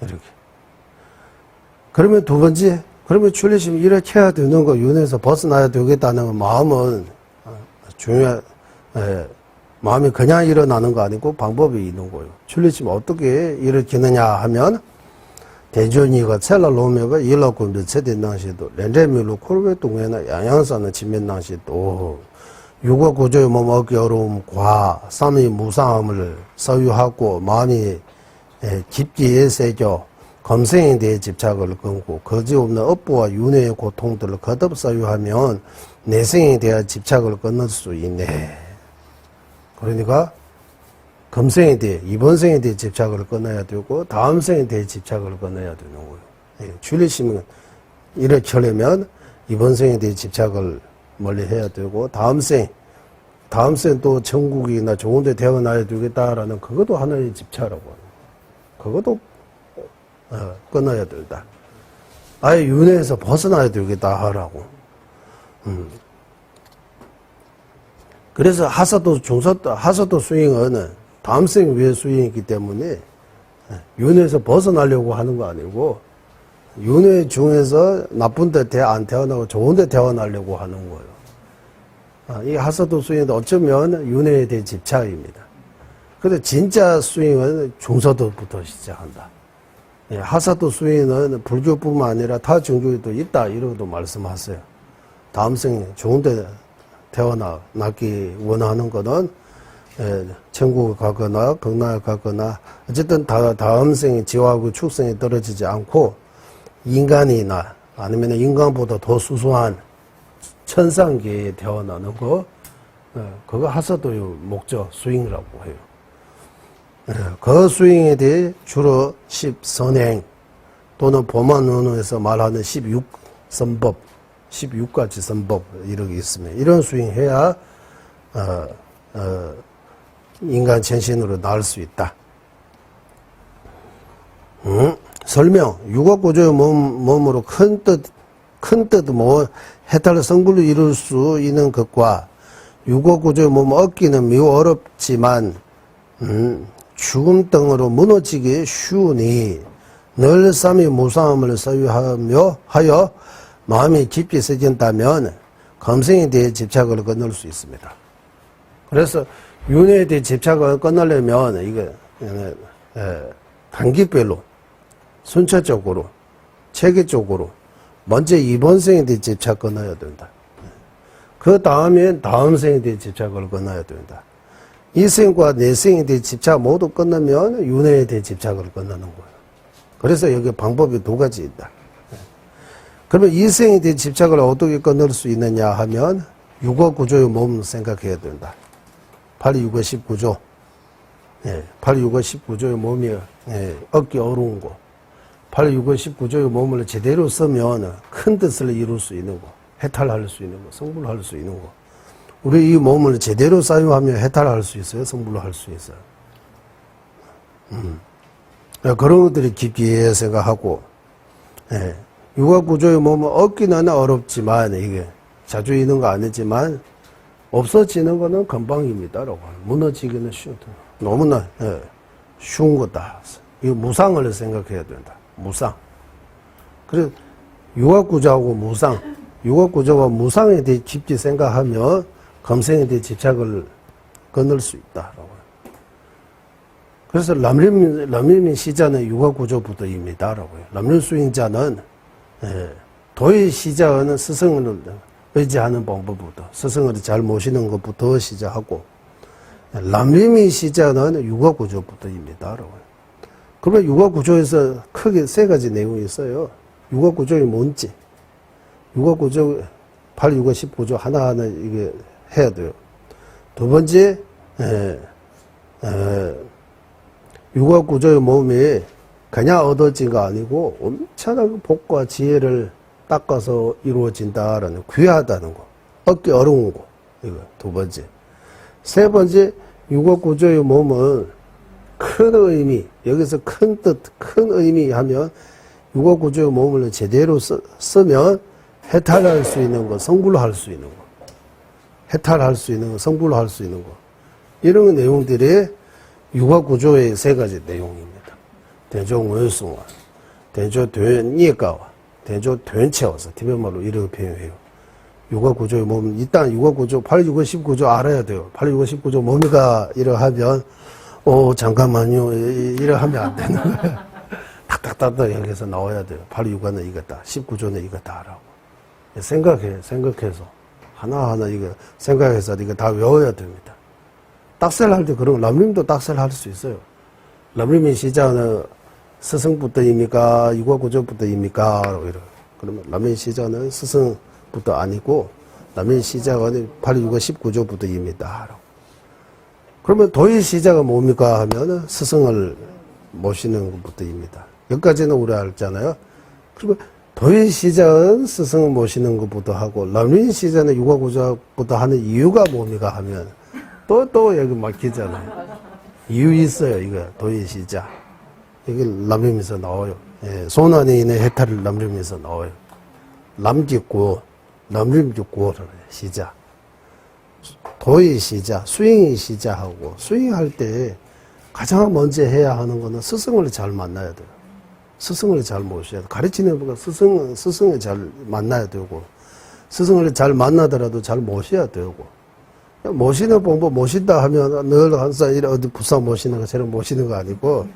Speaker 1: 이렇게. 그러면 두 번째, 그러면 출리심 이렇게 해야 되는 거, 윤회에서 벗어나야 되겠다는 마음은 마음이 그냥 일어나는 거 아니고 방법이 있는 거예요. 출리심 어떻게 일으키느냐 하면 대전이가 첼라로메가 일라군도 체된당시도 렌제밀로 코르베 동에나 양양산의 진면당시도 육아 구조의 몸 얻기 어려움과 삼위 무상함을 소유하고 마음이 깊게 새겨 검생에 대해 집착을 끊고 거지없는 업보와 윤회의 고통들을 거듭 소유하면 내생에 대한 집착을 끊을 수 있네. 그러니까 금생에 대해, 이번 생에 대해 집착을 끊어야 되고 다음 생에 대해 집착을 끊어야 되는 거예요. 출리심은 이렇게 하려면 이번 생에 대해 집착을 멀리 해야 되고 다음 생 또 천국이나 좋은 데 태어나야 되겠다라는 그것도 하나의 집착이라고 하는 거예요. 그것도 끊어야 된다. 아예 윤회에서 벗어나야 되겠다 하라고. 그래서 하사도 수행은 다음 생 위에 수행이기 때문에 윤회에서 벗어나려고 하는 거 아니고 윤회 중에서 나쁜 데 안 태어나고 좋은 데 태어나려고 하는 거예요. 이 하사도 수행도 어쩌면 윤회에 대해 집착입니다. 그런데 진짜 수행은 중서도부터 시작한다. 하사도 수행은 불교뿐만 아니라 타 종교에도 있다 이러고도 말씀하세요. 다음 생에 좋은 데 태어나기 원하는 거는 천국을 가거나 극락을 가거나 어쨌든 다음 생에 지화하고 축생에 떨어지지 않고 인간이나 아니면 인간보다 더 수수한 천상계에 태어나는 거 그거 하사도의 목적 수행이라고 해요. 그 수행에 대해 주로 10선행 또는 보만론에서 말하는 16선법 16가지 선법 이렇게 있습니다. 이런 수행해야 인간 전신으로 나을 수 있다. 설명. 육아구조의 몸으로 큰 뜻 해탈 성불을 이룰 수 있는 것과 육아구조의 몸을 얻기는 매우 어렵지만 죽음 등으로 무너지기 쉬우니 늘 삼위 무상함을 소유하여 마음이 깊게 새긴다면 검생에 대해 집착을 끊을 수 있습니다. 그래서 윤회에 대해 집착을 끊으려면 이게 단계별로 순차적으로 체계적으로 먼저 이번 생에 대해 집착 끊어야 된다. 그 다음에 다음 생에 대해 집착을 끊어야 된다. 이 생과 내 생에 대해 집착 모두 끊으면 윤회에 대해 집착을 끊는 거예요. 그래서 여기 방법이 두 가지 있다. 그러면 이 생에 대해 집착을 어떻게 끊을 수 있느냐 하면 육아구조의 몸 생각해야 된다. 8, 6, 19조. 8, 6, 19조의 몸이 얻기 어려운 거. 8, 6, 19조의 몸을 제대로 쓰면 큰 뜻을 이룰 수 있는 거. 해탈할 수 있는 거. 성불할 수 있는 거. 우리 이 몸을 제대로 사용하면 해탈할 수 있어요? 성불할 수 있어요? 그런 것들이 깊게 생각하고, 육아구조의 몸을 얻기는 어렵지만, 이게 자주 있는 거 아니지만, 없어지는 거는 금방입니다라고. 무너지기는 쉬우다. 너무나 쉬운 거다. 이거 무상을 생각해야 된다. 무상. 그래서 육아구조하고 무상, 육아구조와 무상에 대해 깊게 생각하면 검생에 대해 집착을 끊을 수 있다라고. 그래서 람림인 시자는 육아구조부터입니다라고 해요. 람림 수행자는 도의 시자는 스승을 의지하는 방법부터, 스승을 잘 모시는 것부터 시작하고, 람림인 시자는 육아구조부터입니다라고 해요. 그러면 육아구조에서 크게 세 가지 내용이 있어요. 육아구조의 뭔지, 육아구조 8, 6, 19조 하나하나 이게 해야 돼요. 두 번째, 육아구조의 몸이 그냥 얻어진가 아니고 엄청난 복과 지혜를 닦아서 이루어진다라는 귀하다는 거, 얻기 어려운 거, 이거 두 번째. 세 번째, 육아구조의 몸은 큰 의미, 여기서 큰 뜻, 큰 의미 하면 육아구조의 몸을 제대로 쓰면 해탈할 수 있는 거, 성불할 수 있는 거. 해탈할 수 있는 거, 성불할 수 있는 거. 이런 내용들이 육아구조의 세 가지 내용입니다. 대조 원숭아, 대조 된예가와 대조 된체와서 티베말로 이렇게 표현해요. 육아구조의 몸, 일단 육아구조, 8, 6, 19조 알아야 돼요. 8, 6, 19조 뭡니까? 이러 하면, 잠깐만요. 이러 하면 안 되는 거예요. 탁탁탁탁 여기서 나와야 돼요. 8, 6은 이거다. 19조는 이거다. 라고. 생각해서. 하나하나 이거 생각해서 이거 다 외워야 됩니다. 딱셀 할 때 그러면 람림도 딱셀 할 수 있어요. 람림의 시자는 스승부터입니까? 육아구조부터입니까? 그러면 람림의 시자는 스승부터 아니고 람림의 시자는 8, 6, 19조부터입니다. 그러면 도의 시자가 뭡니까? 하면 스승을 모시는 것부터입니다. 여기까지는 우리 알잖아요. 그러면 도의 시자는 스승을 모시는 것부터 하고 람림의 시자는 육아구조부터 하는 이유가 뭡니까? 하면 또 여기 막히잖아요. 이유 있어요, 이거. 도의 시자. 이게 람림에서 나와요. 예, 손 안에 있는 해탈을 람림에서 나와요. 람짓고, 람림짓고, 시자. 도의 시자, 수행의 시자하고, 수행할 때 가장 먼저 해야 하는 거는 스승을 잘 만나야 돼요. 스승을 잘 모셔야 돼요. 가르치는 분과 스승을 잘 만나야 되고, 스승을 잘 만나더라도 잘 모셔야 되고, 모시는 방법, 모신다 하면 늘 항상 어디 부산 모시는 것처럼 모시는 거 아니고,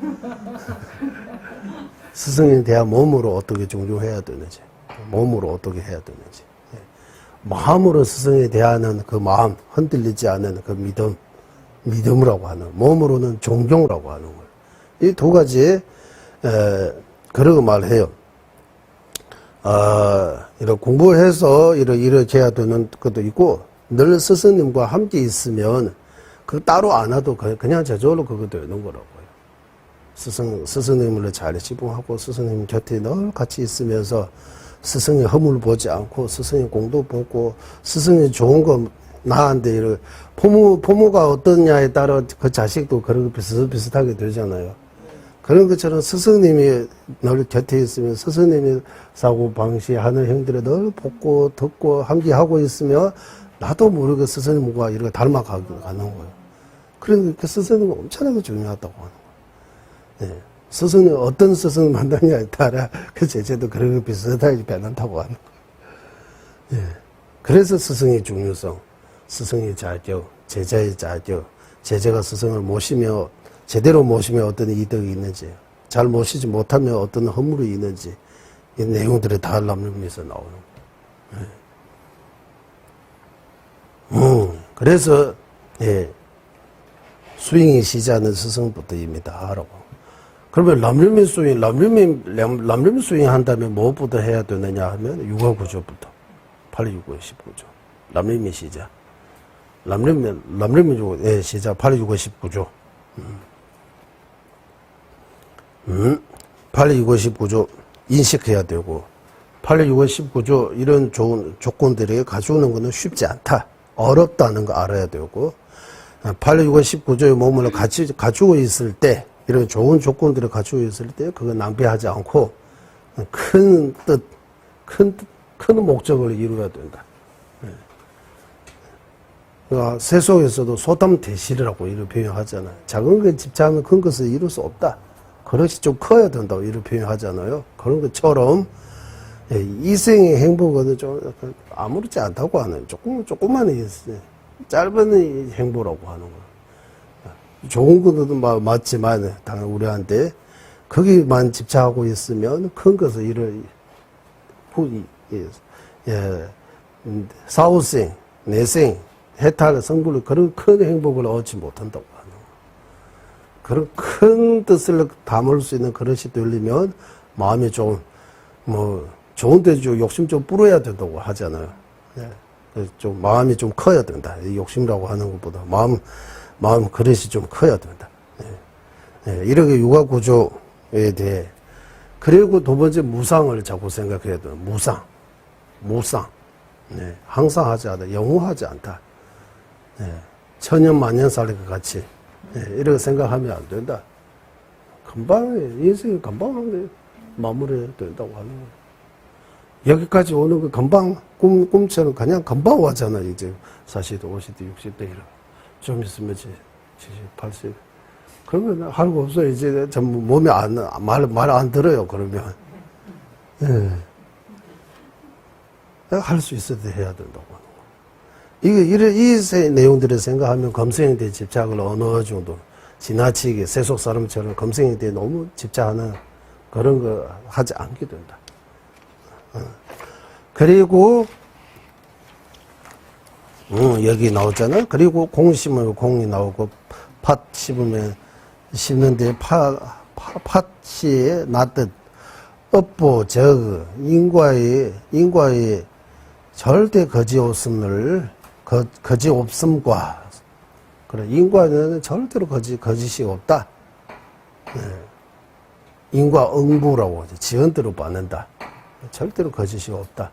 Speaker 1: 스승에 대한 몸으로 어떻게 존중해야 되는지, 몸으로 어떻게 해야 되는지, 마음으로 스승에 대한 그 마음, 흔들리지 않는 그 믿음이라고 하는, 몸으로는 존경이라고 하는 거예요. 이 두 가지, 그러고 말해요. 이렇게 공부해서 이렇게 해야 되는 것도 있고, 늘 스승님과 함께 있으면 그 따로 안 와도 그냥 저절로 그거 되는 거라고요. 스승님을 잘 지붕하고 스승님 곁에 늘 같이 있으면서 스승의 허물 보지 않고 스승의 공도 보고 스승이 좋은 거 나한테 이렇게 부모가 어떠냐에 따라 그 자식도 그런 거 비슷하게 되잖아요. 그런 것처럼 스승님이 늘 곁에 있으면 스승님이 사고 방시하는 행들을 늘 보고 듣고 함께 하고 있으면 나도 모르게 스승님과 이렇게 닮아가는 거예요. 그러니까 스승님은 엄청나게 중요하다고 하는 거예요. 네. 스승님, 어떤 스승을 만나냐에 따라 그 제자도 그렇게 비슷하게 변한다고 하는 거예요. 네. 그래서 스승의 중요성, 스승의 자격, 제자의 자격, 제자가 스승을 모시며, 제대로 모시면 어떤 이득이 있는지, 잘 모시지 못하면 어떤 허물이 있는지, 이 내용들이 다 람림에서 나오는 거예요. 네. 그래서, 예, 수행의 시자는 스승부터입니다. 라고. 그러면 람림의 수행 한다면 무엇부터 해야 되느냐 하면 육아구조부터. 8, 6, 19조. 람림의 시자. 람림의 시자 8, 6, 19조. 8, 6, 19조 인식해야 되고, 8, 6, 19조 이런 좋은 조건들이 가져오는 것은 쉽지 않다. 어렵다는 거 알아야 되고, 8, 6, 19조의 몸을 가지고 있을 때, 이런 좋은 조건들을 가지고 있을 때, 그거 낭비하지 않고, 큰 목적을 이루어야 된다. 그러니까 세속에서도 소담대실이라고 이렇게 표현하잖아요. 작은 것 집착하면 큰 것을 이룰 수 없다. 그릇이 좀 커야 된다고 이렇게 표현하잖아요. 그런 것처럼, 이생의 행복은 좀 아무렇지 않다고 하는 조금만 짧은 행보라고 하는 거예요. 좋은 것은 맞지만 당연 우리한테 거기만 집착하고 있으면 큰 것을 사후생, 내생, 해탈, 성불 그런 큰 행복을 얻지 못한다고 하는 거예요. 그런 큰 뜻을 담을 수 있는 그릇이 되려면 마음이 좀 좋은데 좀 욕심 좀 뿌려야 된다고 하잖아요. 네. 좀 마음이 좀 커야 된다. 이 욕심이라고 하는 것보다 마음 그릇이 좀 커야 된다. 네. 네. 이렇게 육아구조에 대해. 그리고 두 번째 무상을 자꾸 생각해야 돼요. 무상. 네. 항상 하지 않다. 영원하지 않다. 네. 천년 만년 살 것 같이. 네. 이렇게 생각하면 안 된다. 인생이 금방 마무리해야 된다고 하는 거예요. 여기까지 오는 거 금방, 꿈처럼 그냥 금방 와잖아, 이제. 40대, 50대, 60대, 이런. 좀 있으면 이제 70, 80. 그러면 할 거 없어요. 이제 전부 몸이 말 안 들어요, 그러면. 예. 할 수 있어도 해야 된다고 하는 거. 이 내용들을 생각하면 검생에 대해 집착을 어느 정도 지나치게 세속 사람처럼 검생에 대해 너무 집착하는 그런 거 하지 않게 된다. 그리고 여기 나오잖아. 그리고 공 심으면 공이 나오고 팥 심으면 심는데 팥이 나듯 업보 적 인과의 절대 거지 없음과 그래 인과는 절대로 거짓이 없다. 네. 인과 응부라고 하죠. 지연대로 받는다. 절대로 거짓이 없다.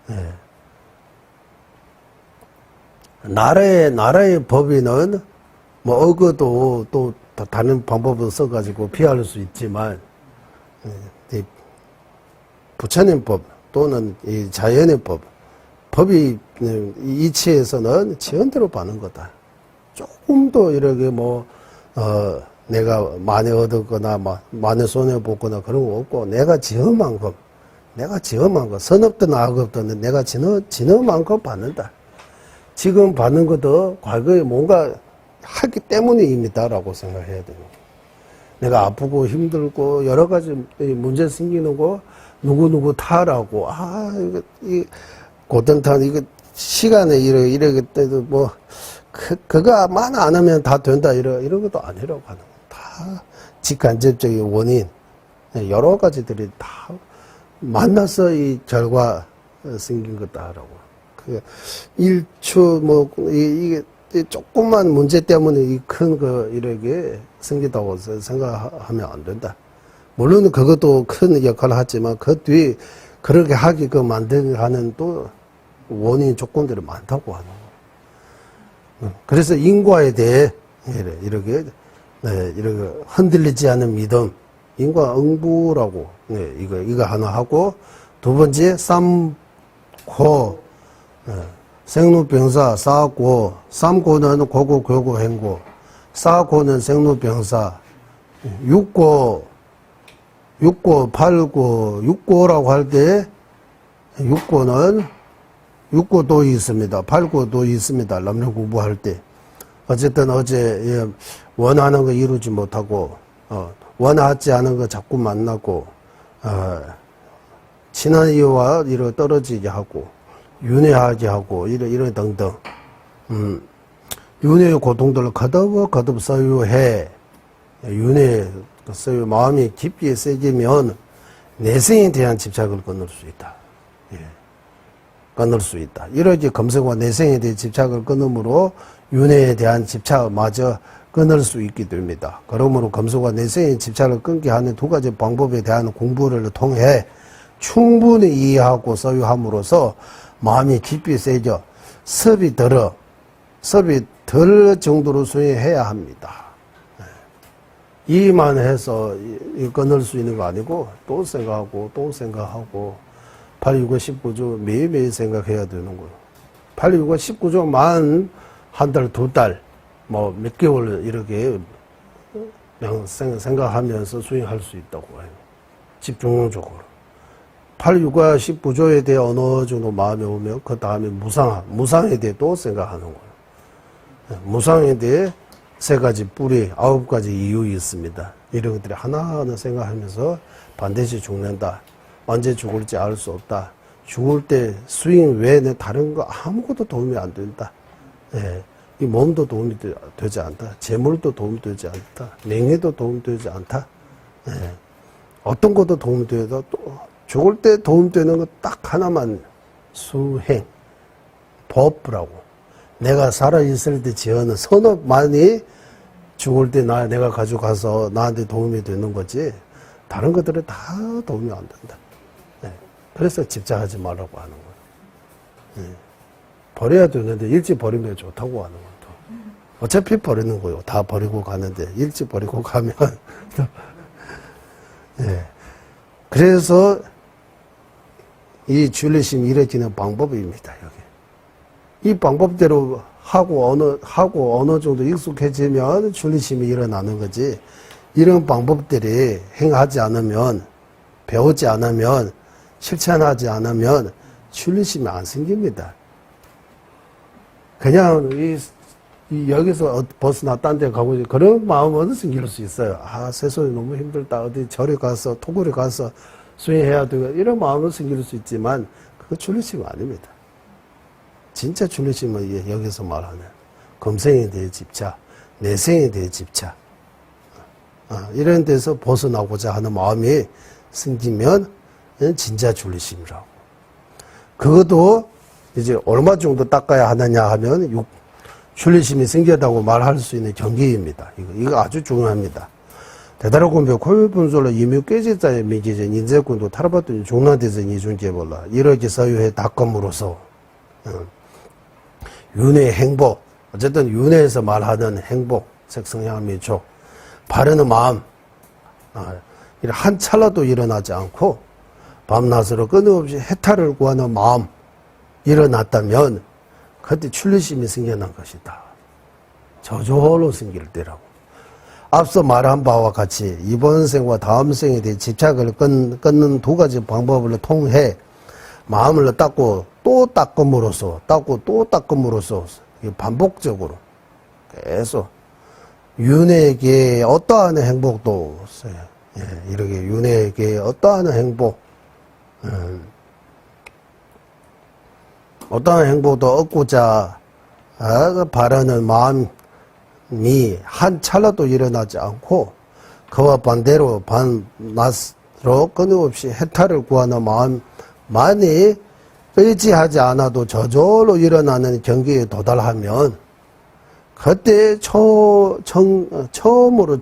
Speaker 1: 네. 나라의 법인은 뭐 어거도 또 다른 방법을 써가지고 피할 수 있지만 부처님 법 또는 이 자연의 법이 이치에서는 지연대로 받는 거다. 조금도 이렇게 내가 많이 얻었거나 많이 손해보거나 그런 거 없고 내가 지은 만큼 선업든 악업든 내가 지는 만큼 받는다. 지금 받는 것도 과거에 뭔가 하기 때문입니다라고 생각해야 돼요. 내가 아프고 힘들고 여러 가지 문제 생기는 거 누구 탓하고 이거 고등탄 이거 시간에 이렇게 때도 그거 많아 안 하면 다 된다 이런 것도 아니라고 하는 거. 다 직간접적인 원인 여러 가지들이 다 만나서 이 결과 생긴 거다라고. 그 일초 이게 조금만 문제 때문에 이 큰 거 이렇게 생기다고 생각하면 안 된다. 물론 그것도 큰 역할을 하지만 그 뒤에 그렇게 하게끔 만들게 하는 또 원인 조건들이 많다고 하는 거. 그래서 인과에 대해 이렇게 흔들리지 않은 믿음, 인과 응부라고 이거 하나 하고 두 번째 삼고 생로병사 사고 삼고는 고고 교고 행고 사고는 생로병사 육고 팔고 육고라고 할 때 육고도 있습니다. 팔고도 있습니다. 남녀 공부할 때 어쨌든 어제 원하는 거 이루지 못하고 원하지 않은 거 자꾸 만나고 친한 이와 이렇게 떨어지게 하고 윤회하게 하고 이런 등등 윤회의 고통들을 거듭 소유해 윤회 소유 마음이 깊이 새기면 내생에 대한 집착을 끊을 수 있다. 끊을 수 있다. 이렇게 검색과 내생에 대한 집착을 끊음으로 윤회에 대한 집착마저 끊을 수 있게 됩니다. 그러므로 검색과 내생의 집착을 끊게 하는 두 가지 방법에 대한 공부를 통해 충분히 이해하고 소유함으로써 마음이 깊이 새겨 섭이 덜 정도로 수행해야 합니다. 이만 해서 끊을 수 있는 거 아니고 또 생각하고 8, 6, 19조 매일매일 생각해야 되는 거예요. 8, 6, 19조만 한 달, 두 달, 몇 개월 이렇게 그냥 생각하면서 수행할 수 있다고 해요. 집중적으로. 8, 6, 19조에 대해 어느 정도 마음에 오면 그 다음에 무상에 대해 또 생각하는 거예요. 무상에 대해 세 가지 뿌리, 9가지 이유 있습니다. 이런 것들이 하나하나 생각하면서 반드시 죽는다. 언제 죽을지 알 수 없다. 죽을 때 수행 외에 다른 거 아무것도 도움이 안 된다. 이 몸도 도움이 되지 않다. 재물도 도움이 되지 않다. 명예도 도움이 되지 않다. 어떤 것도 도움이 되다. 또 죽을 때 도움되는 거 딱 하나만 수행, 법이라고. 내가 살아있을 때 지어는 선업만이 죽을 때 내가 가져가서 나한테 도움이 되는 거지 다른 것들은 다 도움이 안 된다. 그래서 집착하지 말라고 하는 거예요. 버려야 되는데 일찍 버리면 좋다고 하는 거예요. 어차피 버리는 거예요. 다 버리고 가는데 일찍 버리고 가면 그래서 이 줄리심이 이루어지는 방법입니다, 여기. 이 방법대로 하고 어느 정도 익숙해지면 줄리심이 일어나는 거지. 이런 방법들이 행하지 않으면, 배우지 않으면, 실천하지 않으면 줄리심이 안 생깁니다. 그냥 여기서 벗어나 딴 데 가고 그런 마음은 생길 수 있어요. 아, 세상이 너무 힘들다. 어디 절에 가서 토굴에 가서 수행해야 되고 이런 마음은 생길 수 있지만 그거 줄리심 아닙니다. 진짜 줄리심은 여기서 말하는 금생에 대해 집착, 내생에 대해 집착, 이런 데서 벗어나고자 하는 마음이 생기면 진짜 줄리심이라고. 그것도 이제 얼마 정도 닦아야 하느냐 하면 줄리심이 생겼다고 말할 수 있는 경계입니다. 이거 아주 중요합니다. 대다라군별 고유분솔로 이묘 깨지자의 미기전 인재군도 타라바토니 종란대전 이중계벌라 이렇게 사유해 닦음으로써 윤회 행복, 어쨌든 윤회에서 말하는 행복, 색성향미촉, 바르는 마음, 한 찰나도 일어나지 않고 밤낮으로 끊임없이 해탈을 구하는 마음 일어났다면 그때 출리심이 생겨난 것이다. 저절로 생길 때라고. 앞서 말한 바와 같이 이번 생과 다음 생에 대해 집착을 끊는 두 가지 방법을 통해 마음을 닦고 또 닦음으로써 반복적으로 계속 윤회에게 어떠한 행복도 이렇게 윤회에게 어떠한 행복 어떠한 행복도 얻고자 바라는 마음이 한 찰나도 일어나지 않고 그와 반대로 밤낮으로 끊임없이 해탈을 구하는 마음만이 의지하지 않아도 저절로 일어나는 경계에 도달하면 그때 처음으로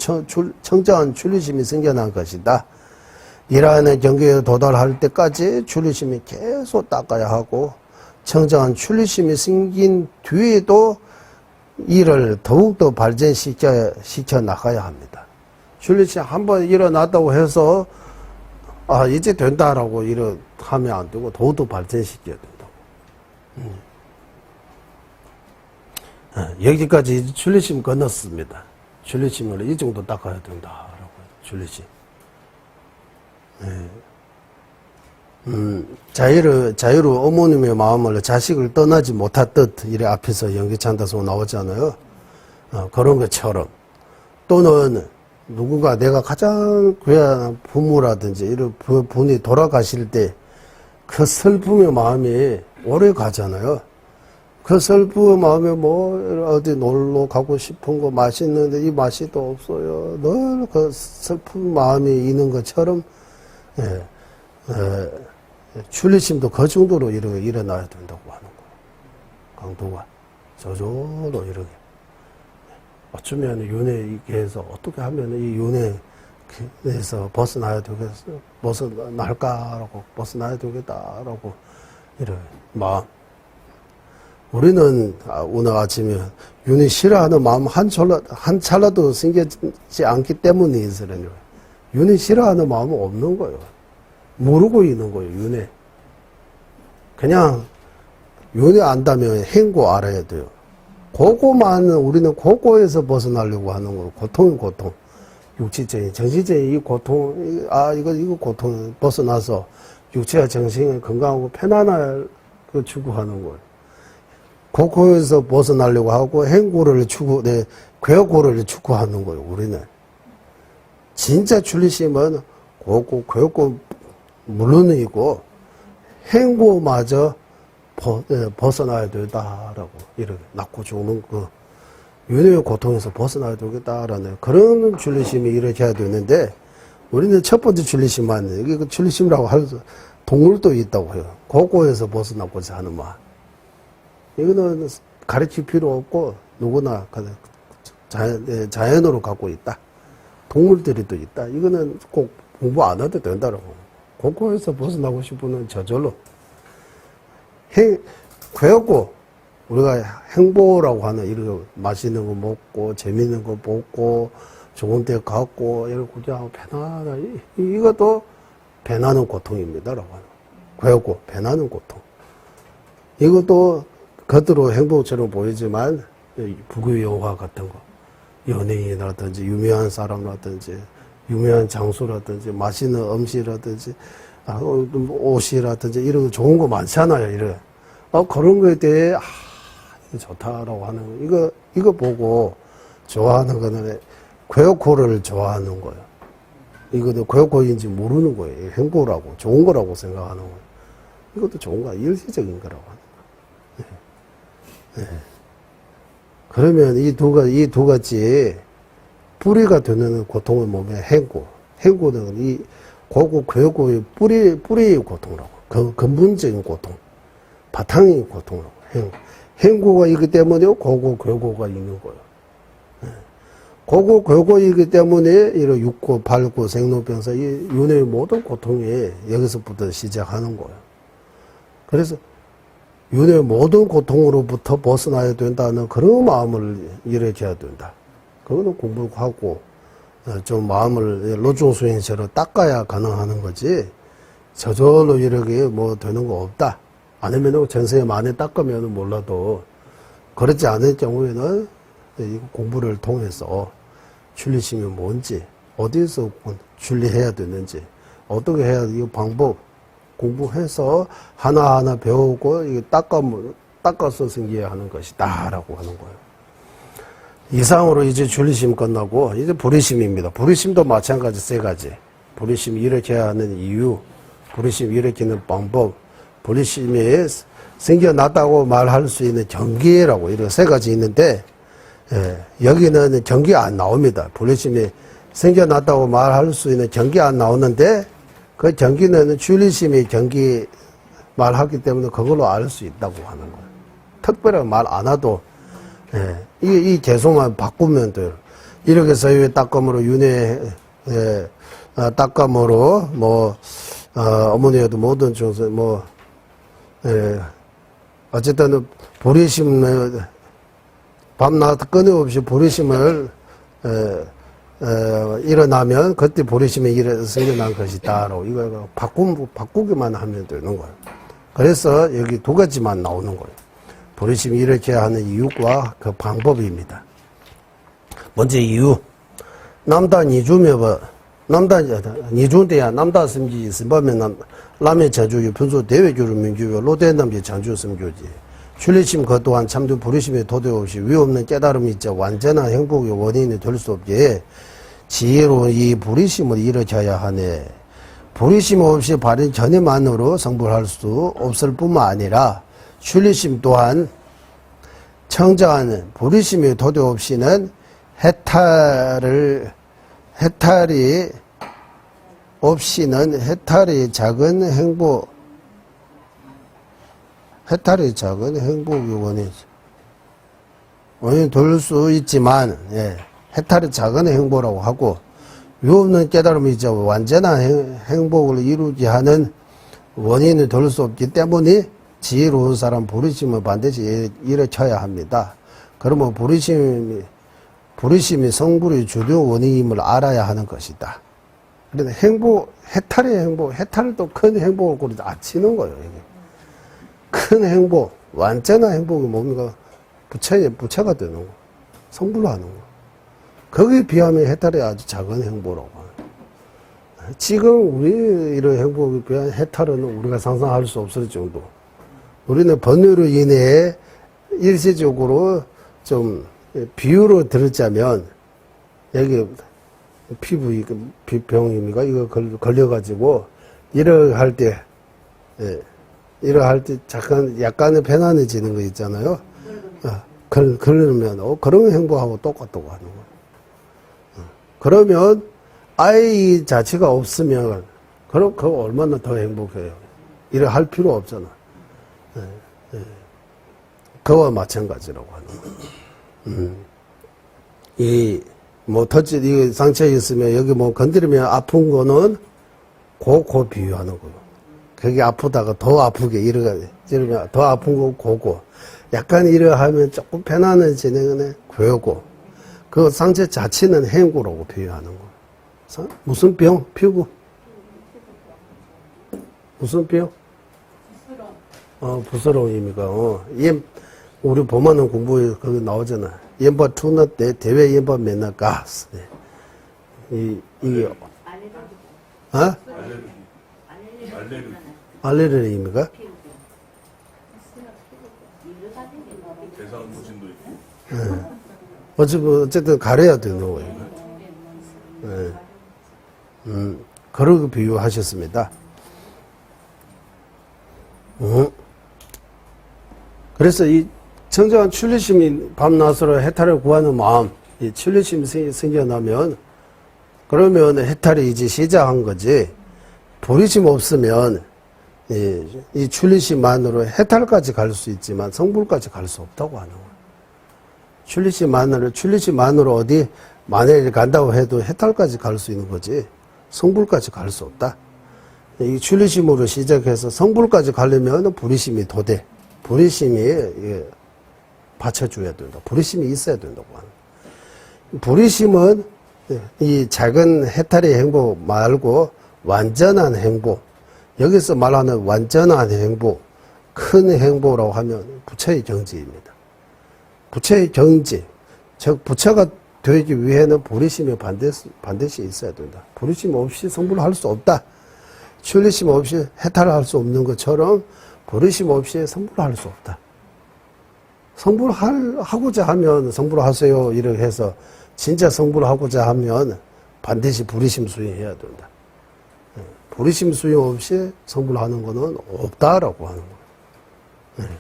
Speaker 1: 청정한 출리심이 생겨난 것이다. 이러한 경계에 도달할 때까지 출리심이 계속 닦아야 하고 청정한 출리심이 생긴 뒤에도 이를 더욱더 발전시켜 나가야 합니다. 출리심 한번 일어났다고 해서 이제 된다라고 하면 안 되고 더욱더 발전시켜야 된다고. 여기까지 출리심 건넜습니다. 출리심을 이 정도 닦아야 된다라고. 출리심. 자유로 어머님의 마음을 자식을 떠나지 못하듯 이래 앞에서 연기찬다소 나오잖아요. 그런 것처럼 또는 누군가 내가 가장 귀한 부모라든지 이런 분이 돌아가실 때 그 슬픔의 마음이 오래 가잖아요. 그 슬픔의 마음에 어디 놀러 가고 싶은 거 맛있는데 이 맛이 또 없어요. 늘 그 슬픈 마음이 있는 것처럼 출리심도 그 정도로 일어나야 된다고 하는 거예요. 강도가 저절로 이렇게. 어쩌면 윤회에서 어떻게 하면 이 윤회에서 벗어나야 되겠다라고 이런 마음. 우리는 오늘 아침에 윤회 싫어하는 마음 한 찰나도 생기지 않기 때문에 있으려니 윤회 싫어하는 마음은 없는 거예요. 모르고 있는 거예요, 윤회. 그냥 윤회 안다면 행고 알아야 돼요. 우리는 그거에서 벗어나려고 하는 거예요. 고통은 고통. 육체적인, 정신적인 이 고통, 이거 고통 벗어나서 육체와 정신이 건강하고 편안할 추구하는 거예요. 그거에서 벗어나려고 하고 행고를 괴고를 추구하는 거예요, 우리는. 진짜 출리심은 괴고 물론이고 행고마저 벗어나야 되다라고 이렇게 낳고 죽는 윤회의 고통에서 벗어나야 되겠다라는 그런 출리심이 이렇게 해야 되는데 우리는 첫 번째 출리심만 이게 출리심이라고 할 동물도 있다고 해요. 그거에서 벗어나고자 하는 마음. 이거는 가르칠 필요 없고 누구나 자연으로 갖고 있다. 동물들이 또 있다. 이거는 꼭 공부 안 해도 된다라고. 그거에서 벗어나고 싶으면 저절로 괴고 우리가 행보라고 하는 이런 맛있는 거 먹고 재밌는 거 먹고 좋은 데 갔고 이런 그냥 편안하게 이것도 배나는 고통입니다라고 하는. 괴고, 배나는 고통. 이것도 겉으로 행복처럼 보이지만, 부귀 영화 같은 거. 연예인이라든지, 유명한 사람이라든지, 유명한 장소라든지, 맛있는 음식이라든지, 옷이라든지, 이런 거 좋은 거 많잖아요, 이런. 그런 거에 대해, 이거 좋다라고 하는 거. 이거 보고 좋아하는 거는 괴고를 좋아하는 거예요. 이거는 괴고인지 모르는 거예요. 행복이라고, 좋은 거라고 생각하는 거예요. 이것도 좋은 거야. 일시적인 거라고 하는 거예요. 네. 네. 그러면 이 두 가지 뿌리가 되는 고통을 보면 행고는 이 고고, 괴고의 뿌리의 고통이라고. 근본적인 고통. 바탕의 고통이라고. 행고가 있기 때문에 고고, 괴고가 있는 거예요. 고고, 괴고이기 때문에 이런 육고, 발고, 생로병사, 이 윤회의 모든 고통이 여기서부터 시작하는 거예요. 그래서 윤회의 모든 고통으로부터 벗어나야 된다는 그런 마음을 일으켜야 된다. 그거는 공부를 하고 좀 마음을 로중수행처럼 닦아야 가능하는 거지. 저절로 이렇게 뭐 되는 거 없다. 아니면 전생에 많이 닦으면 몰라도 그렇지 않을 경우에는 이 공부를 통해서 출리심이 뭔지, 어디서 출리해야 되는지, 어떻게 해야 이 방법 공부해서 하나하나 배우고 이게 닦아서 생겨야 하는 것이다 라고 하는 거예요. 이상으로 이제 출리심 끝나고 이제 불의심입니다. 불의심도 마찬가지 세 가지. 불의심 일으켜야 하는 이유, 불의심 일으키는 방법, 불의심이 생겨났다고 말할 수 있는 경계라고 이런 세 가지 있는데, 여기는 경계 안 나옵니다. 불의심이 생겨났다고 말할 수 있는 경계 안 나오는데, 그 경계는 출리심이 경계 말하기 때문에 그걸로 알 수 있다고 하는 거예요. 특별하게 말 안 해도, 이 개성만 바꾸면 돼요. 이렇게 서유의 딱감으로 윤회, 딱감으로, 어머니에도 모든 중생, 어쨌든, 불의심, 밤낮 끊임없이 불의심을, 일어나면 그때 불의심이 생겨난 것이다라고 이거 바꾸기만 하면 되는 거예요. 그래서 여기 두 가지만 나오는 거예요. 불의심이 일으켜야 하는 이유와 그 방법입니다. 먼저 이유. 남다 니주며 니주대야 남다 섬지 있으면 남의 자주유 분수 대외주로 민주요 로대남지 장주 섬교지. 출리심 그 또한 참된 불의심에 도대 없이 위없는 깨달음이 있자 완전한 행복의 원인이 될 수 없기에 지혜로 이 불의심을 일으켜야 하네. 불의심 없이 발인 전에만으로 성불할 수 없을 뿐만 아니라 출리심 또한 청정한 불의심의 도대 없이는 해탈이 없이는 해탈이 작은 행복의 원인이 될 수 있지만, 해탈이 작은 행복이라고 하고, 위없는 깨달음이자 완전한 행복을 이루게 하는 원인이 될 수 없기 때문에 지혜로운 사람 불의심을 반드시 일으켜야 합니다. 그러면 불의심이 성불의 주요 원인임을 알아야 하는 것이다. 그런데 해탈도 큰 행복을 고리 아치는 거예요. 이게. 큰 행복, 완전한 행복이 뭡니까? 부처가 되는 거. 성불로 하는 거. 거기에 비하면 해탈이 아주 작은 행복이라고 하는. 지금 우리 이런 행복에 비한 해탈은 우리가 상상할 수 없을 정도. 우리는 번뇌로 인해 일시적으로 좀 비유로 들었자면, 여기 피부, 병입니까? 이거 걸려가지고, 이러할 때, 약간의 편안해지는 거 있잖아요. 그러면, 그런 행복하고 똑같다고 하는 거예요. 그러면, 아예 이 자체가 없으면, 그럼 그거 얼마나 더 행복해요. 이래 할 필요 없잖아. 그와 마찬가지라고 하는 거예요. 이 상처에 있으면, 여기 건드리면 아픈 거는 고 비유하는 거예요. 그게 아프다가 더 아프게 이러면 더 아픈 거 고고. 약간 이러하면 조금 편안해지는 거는 괴고. 그 상처 자체는 행고라고 비유하는 거. 무슨 병? 피부? 무슨 병? 부스러운 의미가, 우리 봄하는 공부에 거기 나오잖아. 연바 투나 때 대외 연바 맨날 가스. 이게, 알레르기 의미가? 어쨌든 가려야 되는 거예요. 그러고 비유하셨습니다. 그래서 이 청정한 출리심이 밤낮으로 해탈을 구하는 마음, 이 출리심이 생겨나면, 그러면 해탈이 이제 시작한 거지. 보리심 없으면, 이 출리심만으로 해탈까지 갈 수 있지만 성불까지 갈 수 없다고 하는 거예요. 출리심만으로 어디 만약에 간다고 해도 해탈까지 갈 수 있는 거지, 성불까지 갈 수 없다. 이 출리심으로 시작해서 성불까지 가려면 보리심이 도대, 보리심이 받쳐줘야 된다. 보리심이 있어야 된다고 하는. 보리심은 이 작은 해탈의 행복 말고 완전한 행복, 여기서 말하는 완전한 행복, 큰 행복이라고 하면 부처의 경지입니다. 부처의 경지, 즉 부처가 되기 위해는 보리심이 반드시 있어야 된다. 보리심 없이 성불할 수 없다. 출리심 없이 해탈을 할 수 없는 것처럼 보리심 없이 성불할 수 없다. 성불하고자 하면 성불하세요 이렇게 해서 진짜 성불하고자 하면 반드시 보리심 수행해야 된다. 보리심 수행 없이 성불하는 것은 없다라고 하는 거예요.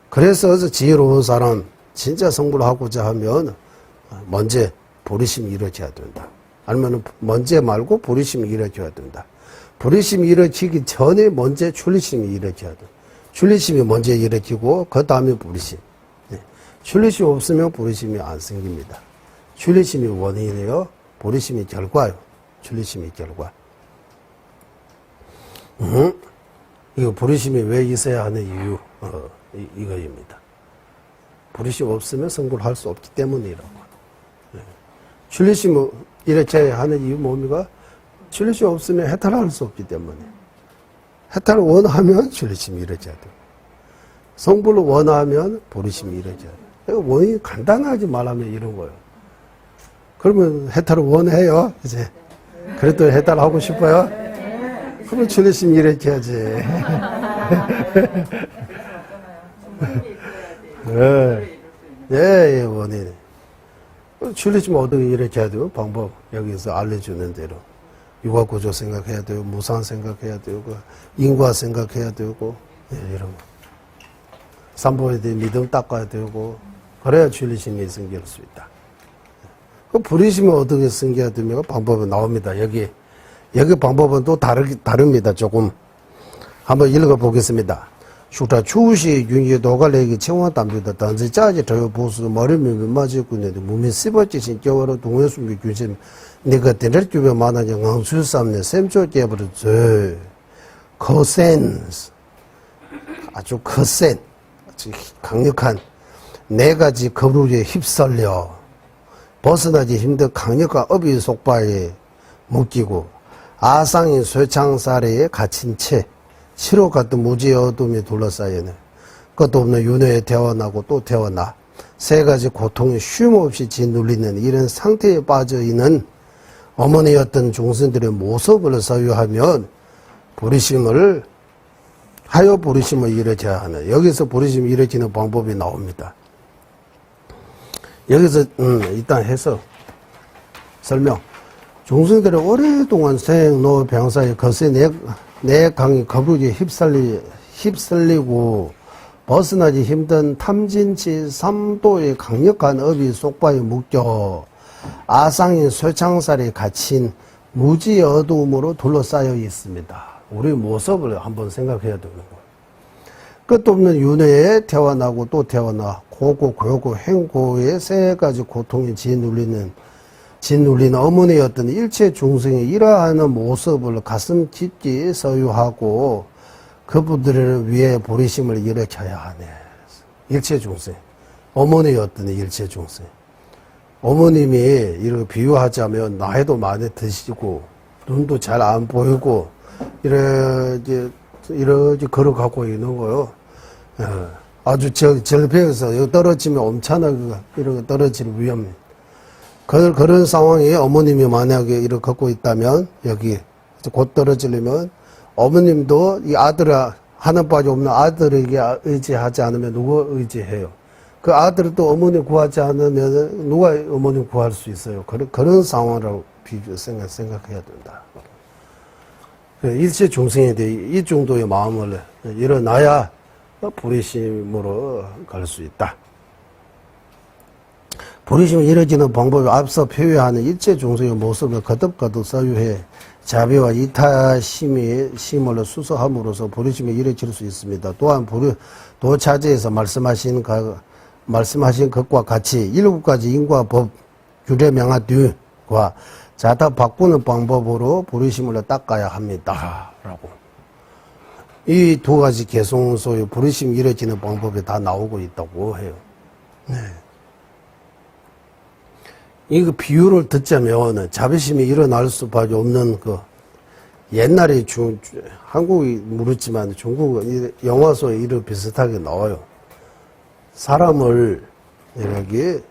Speaker 1: 그래서 지혜로운 사람 진짜 성불하고자 하면 먼저 보리심이 일으켜야 된다. 아니면 먼저 말고 보리심이 일으켜야 된다. 보리심이 일으키기 전에 먼저 출리심이 일으켜야 된다. 출리심이 먼저 일으키고 그 다음에 보리심. 출리심 없으면 보리심이 안 생깁니다. 출리심이 원인이에요. 보리심이 결과요. 출리심이 결과. 이거 보리심이 왜 있어야 하는 이유, 이거입니다. 보리심 없으면 성불할 수 없기 때문이라고. 출리심을 일으켜야 하는 이유 뭡니까? 출리심 없으면 해탈할 수 없기 때문에. 해탈을 원하면 출리심이 일으켜야 돼. 성불을 원하면 보리심이 일으켜야 돼. 원인이 간단하게 말하면 이런 거예요. 그러면 해탈을 원해요, 이제. 그래도 해탈하고 싶어요? 그러면 출리심이 일으켜야지. 예, 원인. 출리심 어떻게 일으켜야 돼요? 방법, 여기서 알려주는 대로. 육아구조 생각해야 되고, 무상 생각해야 되고, 인과 생각해야 되고, 이런 거. 삼보에 대해 믿음 닦아야 되고, 그래야 출리심이 생길 수 있다. 그 불의심은 어떻게 생겨야 되면 방법이 나옵니다. 여기 방법은 또 다릅니다. 조금. 한번 읽어보겠습니다. 슈타 추시 윤이 도갈래기 청원담주다 단지 짜지 저요 보수 머리면 맞을군데 몸이 씹어지신 겨울로 동해수미 규심 내가 대를 주변 만나냐 강수삼네 샘조 깨버렸죠. 거센스 아주 거센 아주 강력한 네 가지 거루에 휩쓸려 벗어나기 힘든 강력한 업이 속바에 묶이고 아상인 쇠창살에 갇힌 채 시로 같은 무지의 어둠이 둘러싸여는 끝도 없는 윤회에 태어나고 또 태어나 세 가지 고통에 쉼없이 짓눌리는 이런 상태에 빠져있는 어머니였던 중생들의 모습을 소유하면 보리심을 일으켜야 하는 여기서 보리심을 일으키는 방법이 나옵니다. 여기서 일단 해서 설명. 중생들은 오랫동안 생로 병사의 거세 내 강이 거북이 휩쓸리고 벗어나기 힘든 탐진치 삼도의 강력한 업이 속바에 묶여 아상인 쇠창살에 갇힌 무지의 어두움으로 둘러싸여 있습니다. 우리 모습을 한번 생각해야 되는 거예요. 끝도 없는 윤회에 태어나고 또 태어나 고고 고고 행고의 세 가지 고통에 짓눌리는 어머니였던 일체 중생의 이러한 모습을 가슴 깊게 소유하고 그분들을 위해 보리심을 일으켜야 하네. 일체 중생. 어머니였던 일체 중생. 어머님이 이렇게 비유하자면 나이도 많이 드시고 눈도 잘 안 보이고 이렇게 걸어가고 있는 거요. 아주 절벽에서 여기 떨어지면 엄청나게 이렇게 떨어질 위험이. 그런 상황에 어머님이 만약에 이렇게 걷고 있다면, 여기 곧 떨어지려면, 어머님도 이 아들을, 하나밖에 없는 아들에게 의지하지 않으면 누구 의지해요? 그 아들을 또 어머니 구하지 않으면 누가 어머니 구할 수 있어요? 그런 상황이라고 생각해야 된다. 일체 중생에 대해 이 정도의 마음을 일어나야 불의심으로 갈 수 있다. 불의심이 이루어지는 방법이 앞서 표현하는 일체 중생의 모습을 거듭거듭 소유해 자비와 이타심을 수소함으로써 불의심이 이루어질 수 있습니다. 또한 도차제에서 말씀하신 것과 같이 7가지 인과 법, 규례 명한 뒤과 자다 바꾸는 방법으로 불의심을 닦아야 합니다. 라고. 이 2가지 개성소의 불의심이 이루어지는 방법이 다 나오고 있다고 해요. 네. 이 비유를 듣자면 자비심이 일어날 수밖에 없는 옛날에 한국이 모르지만 중국은 영화 속에 이런 비슷하게 나와요. 사람을 이렇게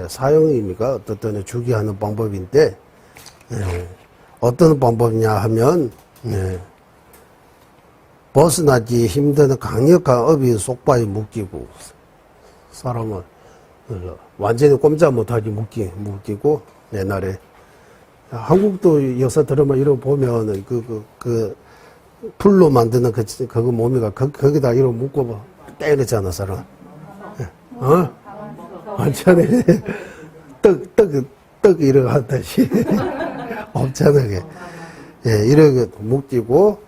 Speaker 1: 사형입니까? 어떤 주기하는 방법인데, 어떤 방법이냐 하면, 벗어나기 힘든 강력한 업이 속바에 묶이고, 사람을 완전히 꼼짝 못하게 묶이고, 옛날에. 한국도 역사 드라마 이런 거 보면, 풀로 만드는 그거 몸이가, 거기다 이런 묶고 때리잖아, 사람. 완전히, 떡 이렇게 한다시. 없잖아, 이렇게 묶이고,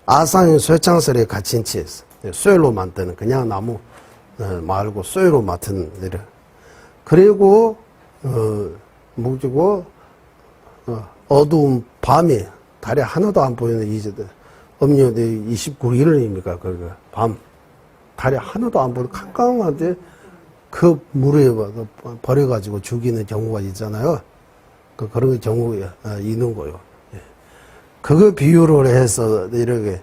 Speaker 1: 아상인 쇠창설에 갇힌 채, 쇠로 만드는, 그냥 나무 말고 쇠로 맡은, 그리고, 묶이고, 어두운 밤에, 달이 하나도 안 보이는 이제, 음력 29일입니까, 밤. 달이 하나도 안 보이는 깜깜한데, 그 물에 버려가지고 죽이는 경우가 있잖아요. 그런 경우가 있는 거요. 그거 비유를 해서 이렇게,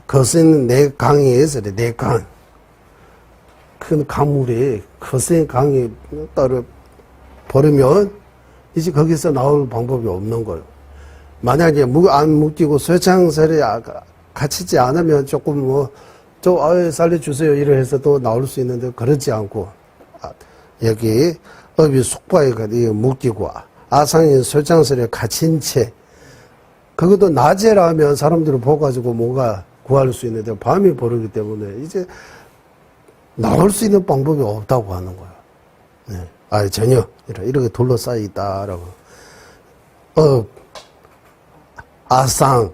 Speaker 1: 거센 내강에서 내강. 큰 강물에 거센 강에 따라 버리면 이제 거기서 나올 방법이 없는 거예요. 만약에 안 묶이고 쇠창설에 갇히지 않으면 조금 살려주세요. 이래 해서 또 나올 수 있는데 그렇지 않고, 여기 업이 속바에 묶이고 아상인 쇠창설에 갇힌 채, 그것도 낮에라면 사람들을 보가지고 뭔가 구할 수 있는데 밤이 버르기 때문에 이제 나올 수 있는 방법이 없다고 하는 거예요. 네. 전혀 이렇게 둘러싸여 있다라고. 아상,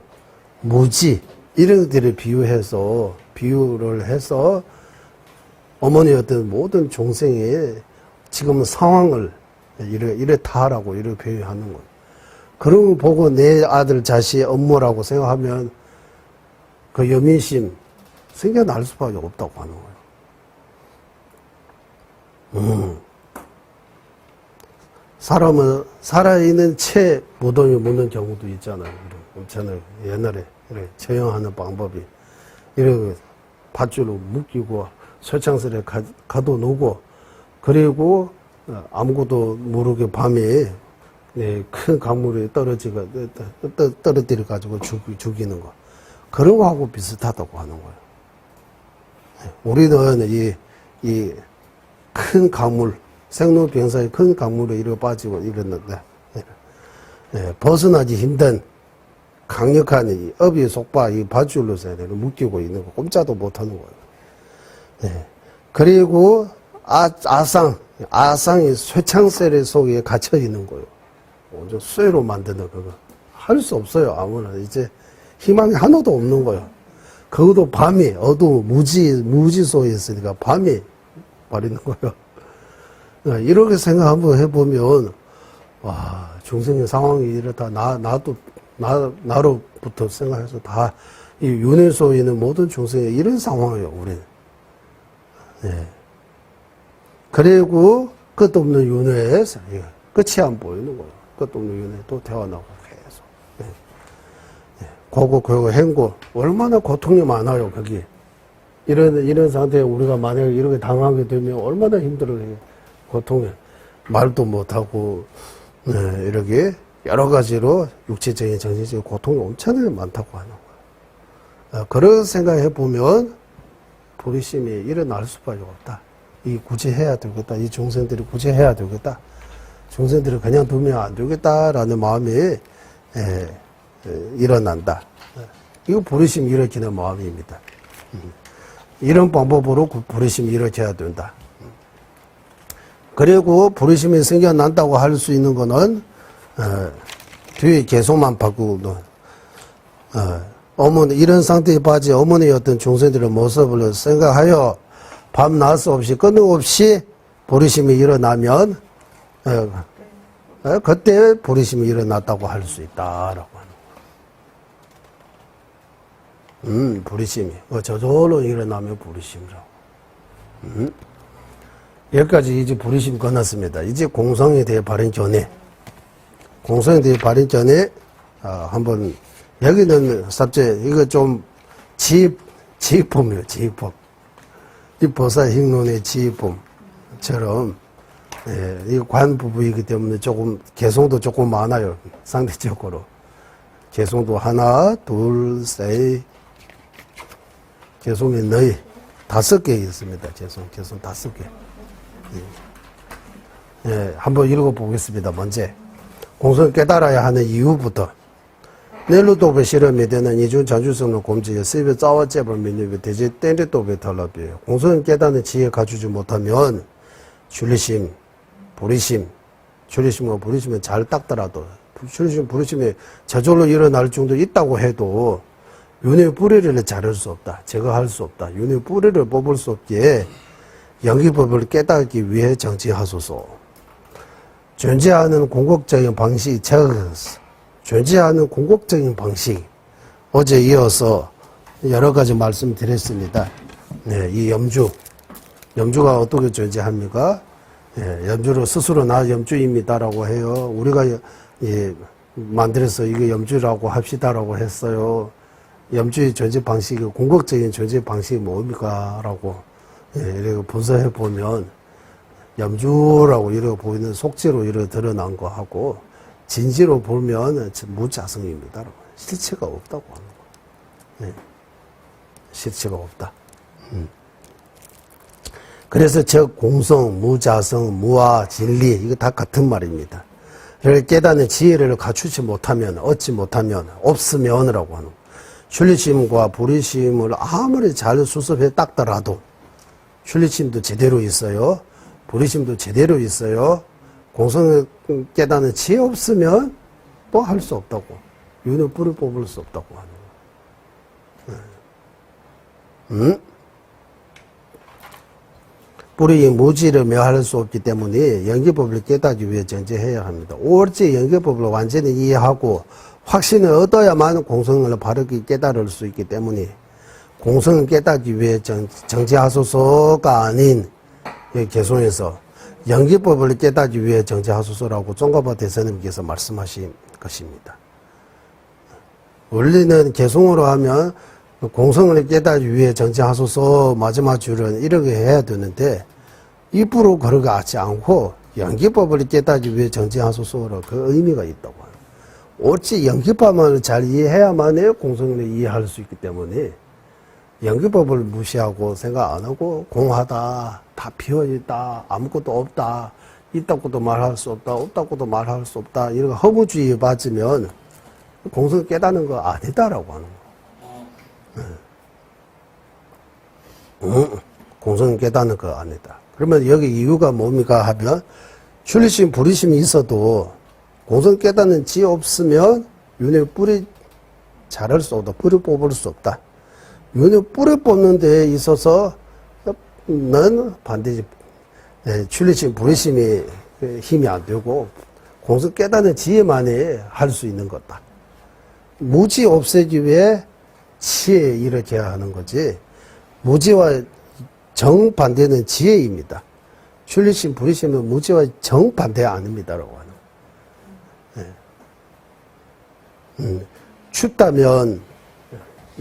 Speaker 1: 무지 이런 것들을 비유를 해서 어머니 어떤 모든 종생의 지금 상황을 이렇다라고 이렇게 표현하는 거예요. 그런 걸 보고 내 아들 자식의 업무라고 생각하면 그 여민심 생겨날 수밖에 없다고 하는 거예요. 사람은 살아있는 채 무덤에 묻는 경우도 있잖아요. 저는 옛날에 이렇게 처형하는 방법이 이렇게 밧줄로 묶이고 쇠창설에 가둬놓고, 그리고 아무것도 모르게 밤에 큰 강물에 떨어뜨려 가지고 죽이는 거, 그런 거하고 비슷하다고 하는 거예요. 우리는 이 큰 강물, 생로병사의 큰 강물에 이렇게 빠지고 이랬는데, 벗어나기 힘든 강력한 이 업이 속바 이 밧줄로서 묶이고 있는 거, 꼼짝도 못하는 거예요. 그리고 아상이 쇠창셀 속에 갇혀 있는 거예요. 완전 쇠로 만드는 그거 할 수 없어요. 아무나 이제 희망이 하나도 없는 거예요. 그것도 밤이 어두운 무지 속에 있으니까 밤이 버리는 거예요. 이렇게 생각 한번 해보면, 와, 중생의 상황이 이렇다. 나로부터 생각해서 다, 이 윤회 속에 있는 모든 중생이 이런 상황이에요, 우리는. 그리고 끝없는 윤회에서 끝이 안 보이는 거예요. 끝없는 윤회 또 태어나고 계속. 그리고 행고. 얼마나 고통이 많아요, 거기. 이런 상태에 우리가 만약에 이렇게 당하게 되면 얼마나 힘들어요. 고통에. 말도 못하고, 이렇게 여러 가지로 육체적인, 정신적인 고통이 엄청나게 많다고 하는 거예요. 그런 생각해 보면, 불의심이 일어날 수밖에 없다. 굳이 해야 되겠다. 이 중생들이 굳이 해야 되겠다. 중생들을 그냥 두면 안 되겠다라는 마음이 일어난다. 이거 불의심이 일으키는 마음입니다. 이런 방법으로 불의심이 일으켜야 된다. 그리고 불의심이 생겨난다고 할 수 있는 거는 뒤에 계속만 바꾸고 어머니 이런 상태에 빠진 어머니의 어떤 중생들의 모습을 생각하여 밤낮 없이 끊임없이 불의심이 일어나면 그때 불의심이 일어났다고 할 수 있다라고 하는 거예요. 불의심이 저절로 일어나면 불의심이라고. 여기까지 이제 불의심 끝났습니다. 이제 공성에 대해 발행 전에 한번 여기는 삽제 이거 좀 지휘품이에요. 지휘품. 이 보살행론의 지휘품처럼 이 관 부부이기 때문에 조금 개성도 조금 많아요. 상대적으로 개성도 하나, 둘, 셋, 개성이 너희 5개 있습니다. 개성 5개. 한번 읽어보겠습니다. 먼저 공성을 깨달아야 하는 이유부터 넬루도베 실험에 되는 이중 전주성의 공지에 세배 짜와 재벌 민유비 대제 땡레도베 털라비에요. 공성을 깨닫는 지혜 갖추지 못하면 출리심, 불의심, 출리심과 불의심은 잘 닦더라도 출리심, 불의심이 저절로 일어날 정도 있다고 해도 윤회 뿌리를 자를 수 없다. 제거할 수 없다. 윤회 뿌리를 뽑을 수 없기에 영기법을 깨닫기 위해 정지하소서. 존재하는 궁극적인 방식이 적어서 존재하는 궁극적인 방식 어제 이어서 여러 가지 말씀드렸습니다. 이 염주가 어떻게 존재합니까? 염주를 스스로 나 염주입니다라고 해요. 우리가 만들어서 이게 염주라고 합시다라고 했어요. 염주의 존재 방식이 궁극적인 존재 방식이 뭡니까? 라고 이렇게 분석해 보면 염주라고 이렇게 보이는 속지로 이렇게 드러난 거 하고 진지로 보면 무자성입니다. 실체가 없다고 하는 거예요. 실체가 없다. 그래서 공성, 무자성, 무아, 진리 이거 다 같은 말입니다. 그걸 깨닫는 지혜를 갖추지 못하면 얻지 못하면 없으면이라고 하는 거예요. 출리심과 불의심을 아무리 잘 수습해 닦더라도 출리심도 제대로 있어요. 불의심도 제대로 있어요. 공성을 깨닫는 지혜 없으면 또 할 수 없다고. 윤의 뿔을 뽑을 수 없다고 하는 거예요. 뿌리의 무지를 묘할 수 없기 때문에 연기법을 깨닫기 위해 정제해야 합니다. 옳지 연기법을 완전히 이해하고 확신을 얻어야만 공성을 바르게 깨달을 수 있기 때문에 공성을 깨닫기 위해 정제하소서가 아닌 개송에서 연기법을 깨닫기 위해 정제하소서라고 종가바 대선님께서 말씀하신 것입니다. 원리는 개송으로 하면 공성을 깨닫기 위해 정제하소서 마지막 줄은 이렇게 해야 되는데 입으로 그렇게 하지 않고 연기법을 깨닫기 위해 정제하소서로 그 의미가 있다고 합니다. 옳지 연기법만 잘 이해해야만 공성을 이해할 수 있기 때문에 연기법을 무시하고 생각 안 하고 공하다, 다 비어있다, 아무것도 없다, 있다고도 말할 수 없다, 없다고도 말할 수 없다 이런 허무주의에 빠지면 공성 깨닫는 거 아니다라고 하는 거예요. 공성 깨닫는 거 아니다. 그러면 여기 이유가 뭡니까 하면 출리심, 불의심이 있어도 공성 깨닫는 지혜 없으면 윤회 뿌리 자랄 수 없다. 뿌리 뽑을 수 없다. 윤회 뿌리 뽑는 데에 있어서 는 반드시 출리심, 불의심이 힘이 안 되고 공성 깨닫는 지혜만이 할 수 있는 거다. 무지 없애기 위해 지혜 일으켜야 하는 거지 무지와 정반대는 지혜입니다. 출리심, 불의심은 무지와 정반대 아닙니다라고 하는. 춥다면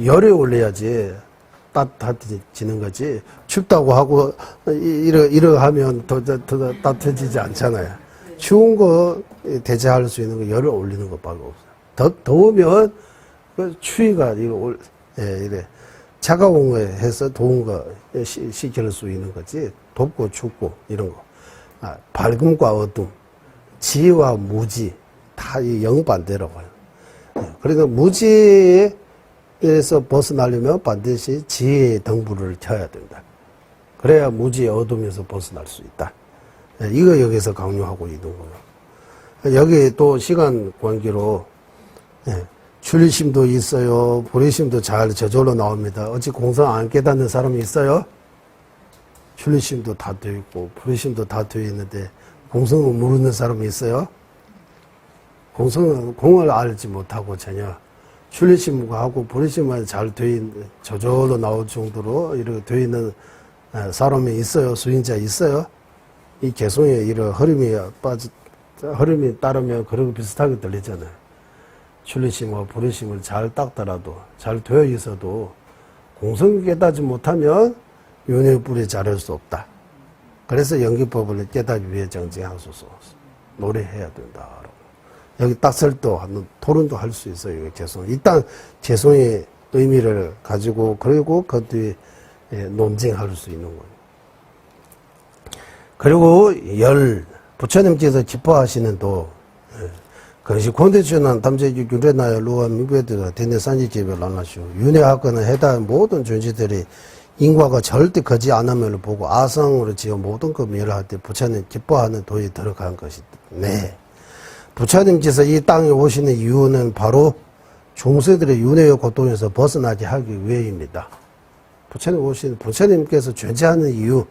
Speaker 1: 열이 올려야지 따뜻해지는 거지. 춥다고 하고 이러 하면 더 따뜻해지지 않잖아요. 추운 거 대체할 수 있는 거 열을 올리는 것밖에 없어요. 더우면 그 추위가 이래 차가운 거에 해서 더운 거 시킬 수 있는 거지. 덥고 춥고 이런 거. 밝음과 어둠, 지와 무지 다 영반대라고 해요. 그러니까 무지에서 벗어나려면 반드시 지혜의 등불을 켜야 된다. 그래야 무지의 어둠에서 벗어날 수 있다. 이거 여기서 강조하고 있는 거예요. 여기 또 시간 관계로 출리심도 있어요. 불의심도 잘 저절로 나옵니다. 어찌 공성 안 깨닫는 사람이 있어요? 출리심도 다 되어 있고 불의심도 다 되어 있는데 공성을 모르는 사람이 있어요? 공성은 공을 알지 못하고 전혀 출리심하고 불의심만 잘 되어 있는, 저절로 나올 정도로 이렇게 되어 있는 사람이 있어요? 수행자 있어요? 이 개성에 이런 흐름이 따르면 그런 비슷하게 들리잖아요. 출리심과 불의심을 잘 닦더라도, 잘 되어 있어도 공성을 깨닫지 못하면 윤회의 뿌리 자랄 수 없다. 그래서 연기법을 깨닫기 위해 정지하소서 노래해야 된다. 여기 딱설도 토론도 할 수 있어요. 개성. 일단 개성의 의미를 가지고 그리고 그 뒤에 논쟁할 수 있는 거예요. 그리고 열 부처님께서 기뻐하시는 도 그것이 콘텐츠는 담재기 윤회나야 루와 미부에도 대내 산지집을 나눠시오. 윤회하거나 해당 모든 존재들이 인과가 절대 거지 않음을 보고 아성으로 지어 모든 그 멸할 때 부처님 기뻐하는 도에 들어간 것이다. 네. 부처님께서 이 땅에 오시는 이유는 바로 중세들의 윤회의 고통에서 벗어나게 하기 위해입니다. 부처님께서 존재하는 이유,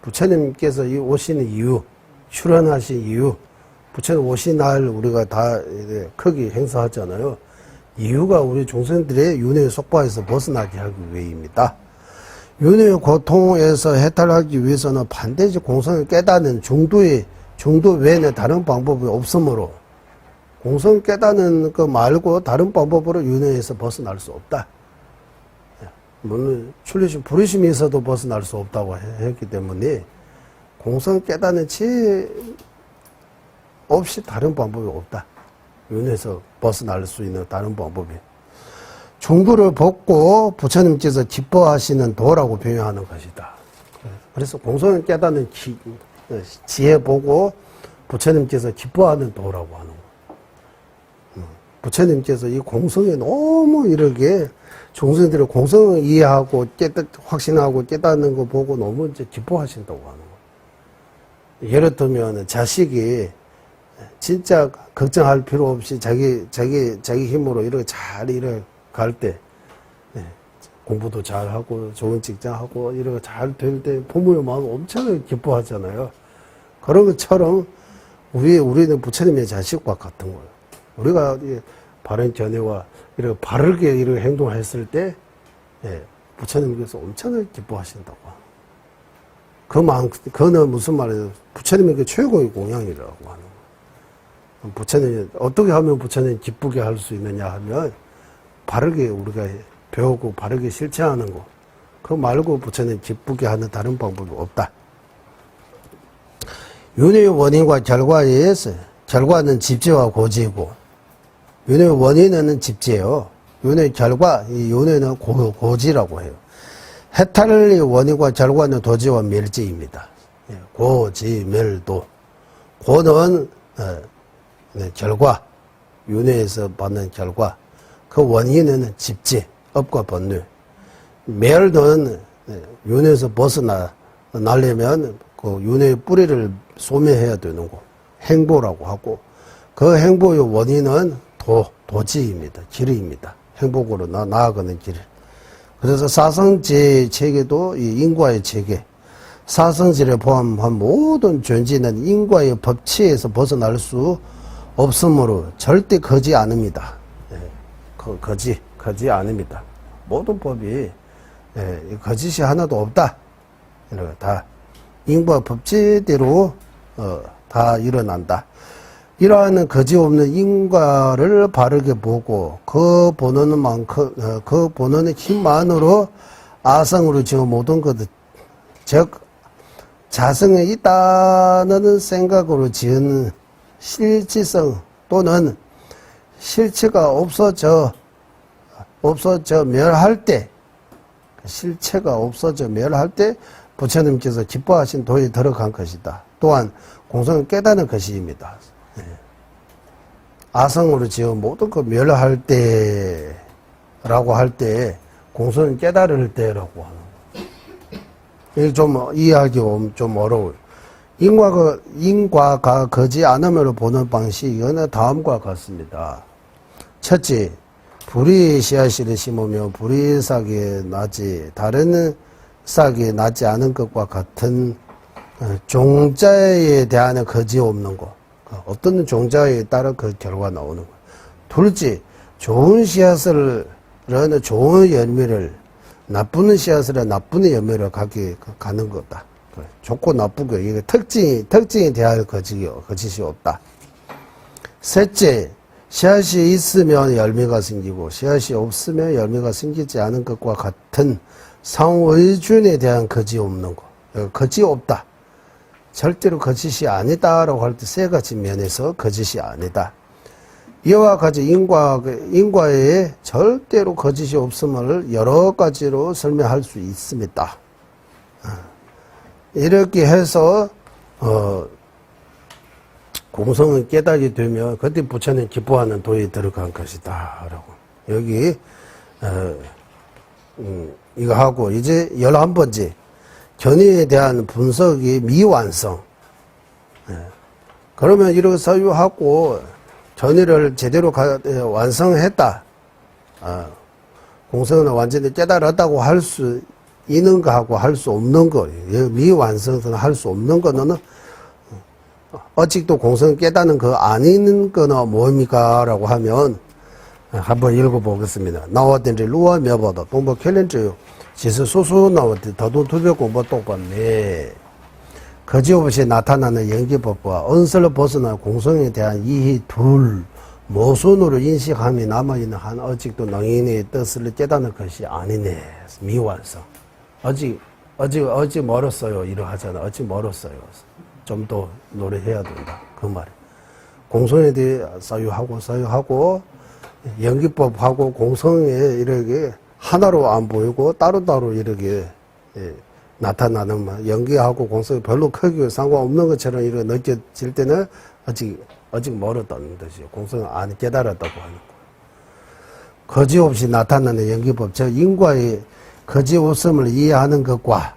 Speaker 1: 부처님께서 오시는 이유, 출현하신 이유, 부처님 오신 날 우리가 다 크게 행사하잖아요. 이유가 우리 중생들의 윤회의 속박에서 벗어나게 하기 위해입니다. 윤회의 고통에서 해탈하기 위해서는 반드시 공성을 깨닫는 중도 외에는 다른 방법이 없으므로 공성 깨닫는 거 말고 다른 방법으로 윤회에서 벗어날 수 없다. 물론 출리심, 불의심이 있어도 벗어날 수 없다고 했기 때문에 공성 깨닫는 지 없이 다른 방법이 없다. 윤회에서 벗어날 수 있는 다른 방법이. 중도를 벗고 부처님께서 기뻐하시는 도라고 표현하는 것이다. 그래서 공성을 깨닫는 지혜 보고 부처님께서 기뻐하는 도라고 하는 거예요. 부처님께서 이 공성에 너무 이렇게 중생들의 공성을 이해하고 확신하고 깨닫는 거 보고 너무 이제 기뻐하신다고 하는 거예요. 예를 들면 자식이 진짜 걱정할 필요 없이 자기 힘으로 이렇게 잘 갈 때, 공부도 잘하고 좋은 직장하고 이렇게 잘 될 때 부모의 마음 엄청 기뻐하잖아요. 그런 것처럼 우리는 부처님의 자식과 같은 거예요. 우리가 바른 견해와 이렇게 바르게 이렇게 행동했을 때, 부처님께서 엄청나게 기뻐하신다고. 그는 무슨 말이에요? 부처님에게 최고의 공양이라고 하는 거예요. 부처님, 어떻게 하면 부처님 기쁘게 할 수 있느냐 하면, 바르게 우리가 배우고 바르게 실천하는 거. 그거 말고 부처님 기쁘게 하는 다른 방법이 없다. 윤회의 원인과 결과에 의해서, 결과는 집재와 고지이고, 윤회의 원인은 집재요. 윤회의 결과, 이 윤회는 고지라고 해요. 해탈의 원인과 결과는 도지와 멸지입니다. 고지, 멸도. 고는 결과, 윤회에서 받는 결과. 그 원인은 집재, 업과 번뇌. 멸은 윤회에서 벗어나려면 그 윤회의 뿌리를 소멸해야 되는 거. 행보라고 하고, 그 행보의 원인은 도지입니다. 길입니다. 행복으로 나아가는 길. 그래서 사성제 체계도 이 인과의 체계, 사성제를 포함한 모든 존재는 인과의 법치에서 벗어날 수 없으므로 절대 거지 않습니다. 거지 않습니다. 모든 법이 거짓이 하나도 없다. 이렇게 다 인과 법칙대로 다 일어난다. 이러한 거지없는 인과를 바르게 보고 그 보는 만큼 그 보는 힘만으로 아성으로 지어 모든 것들 즉 자성에 있다는 생각으로 지은 실지성 또는 실체가 없어져 멸할 때 실체가 없어져 멸할 때 부처님께서 기뻐하신 도에 들어간 것이다. 또한 공성을 깨닫는 것입니다. 아성으로 지어 모든 것 멸할 때라고 할 때 공성을 깨달을 때라고 하는 거예요. 이게 좀 이해하기 좀 어려워요. 인과가 거지 않음으로 보는 방식은 다음과 같습니다. 첫째, 불이 씨앗을 심으면 불이 싹이 나지 다른 싹이 나지 않은 것과 같은 종자에 대한 거지 없는 것. 어떤 종자에 따라 그 결과가 나오는 것. 둘째, 좋은 씨앗을 좋은 열매를 나쁜 씨앗을 나쁜 열매를 가는 거다. 좋고 나쁘고 이게 특징에 대한 거짓이 없다. 셋째, 씨앗이 있으면 열매가 생기고 씨앗이 없으면 열매가 생기지 않은 것과 같은 상호의준에 대한 거짓이 없는 것. 거짓이 없다. 절대로 거짓이 아니다라고 할 때 세 가지 면에서 거짓이 아니다. 이와 같이 인과에 절대로 거짓이 없음을 여러 가지로 설명할 수 있습니다. 이렇게 해서 공성을 깨닫게 되면 그때 부처는 기뻐하는 도에 들어간 것이다 라고 여기 이거 하고 이제 11번째 견해에 대한 분석이 미완성. 그러면 이렇게 사유하고 견해를 제대로 완성했다. 공성은 완전히 깨달았다고 할 수 있는 거하고 할 수 없는 거. 미완성은 할 수 없는 거는 아직도 공성을 깨닫는 거 아닌 거는 뭡니까? 라고 하면 한번 읽어보겠습니다. 나왔던지 루아 몇보다 동법 캘렌저요. 지수 소수 나왔던 더도 두배 공부 똑같네. 거지없이 나타나는 연기법과 언설로 벗어난 공성에 대한 이해 둘 모순으로 인식함이 남아있는 한 아직도 능인의 뜻을 깨닫는 것이 아니네. 미완성. 아직 멀었어요. 이러하잖아. 아직 멀었어요. 좀 더 노력해야 된다. 그 말이. 공성에 대해 사유하고 연기법하고 공성에 이렇게 하나로 안 보이고 따로따로 이렇게 나타나는 연기하고 공성이 별로 크게 상관없는 것처럼 이렇게 느껴질 때는 아직 멀었다는 뜻이죠. 공성을 안 깨달았다고 하는 거. 거지없이 나타나는 연기법, 즉 인과의 거지없음을 이해하는 것과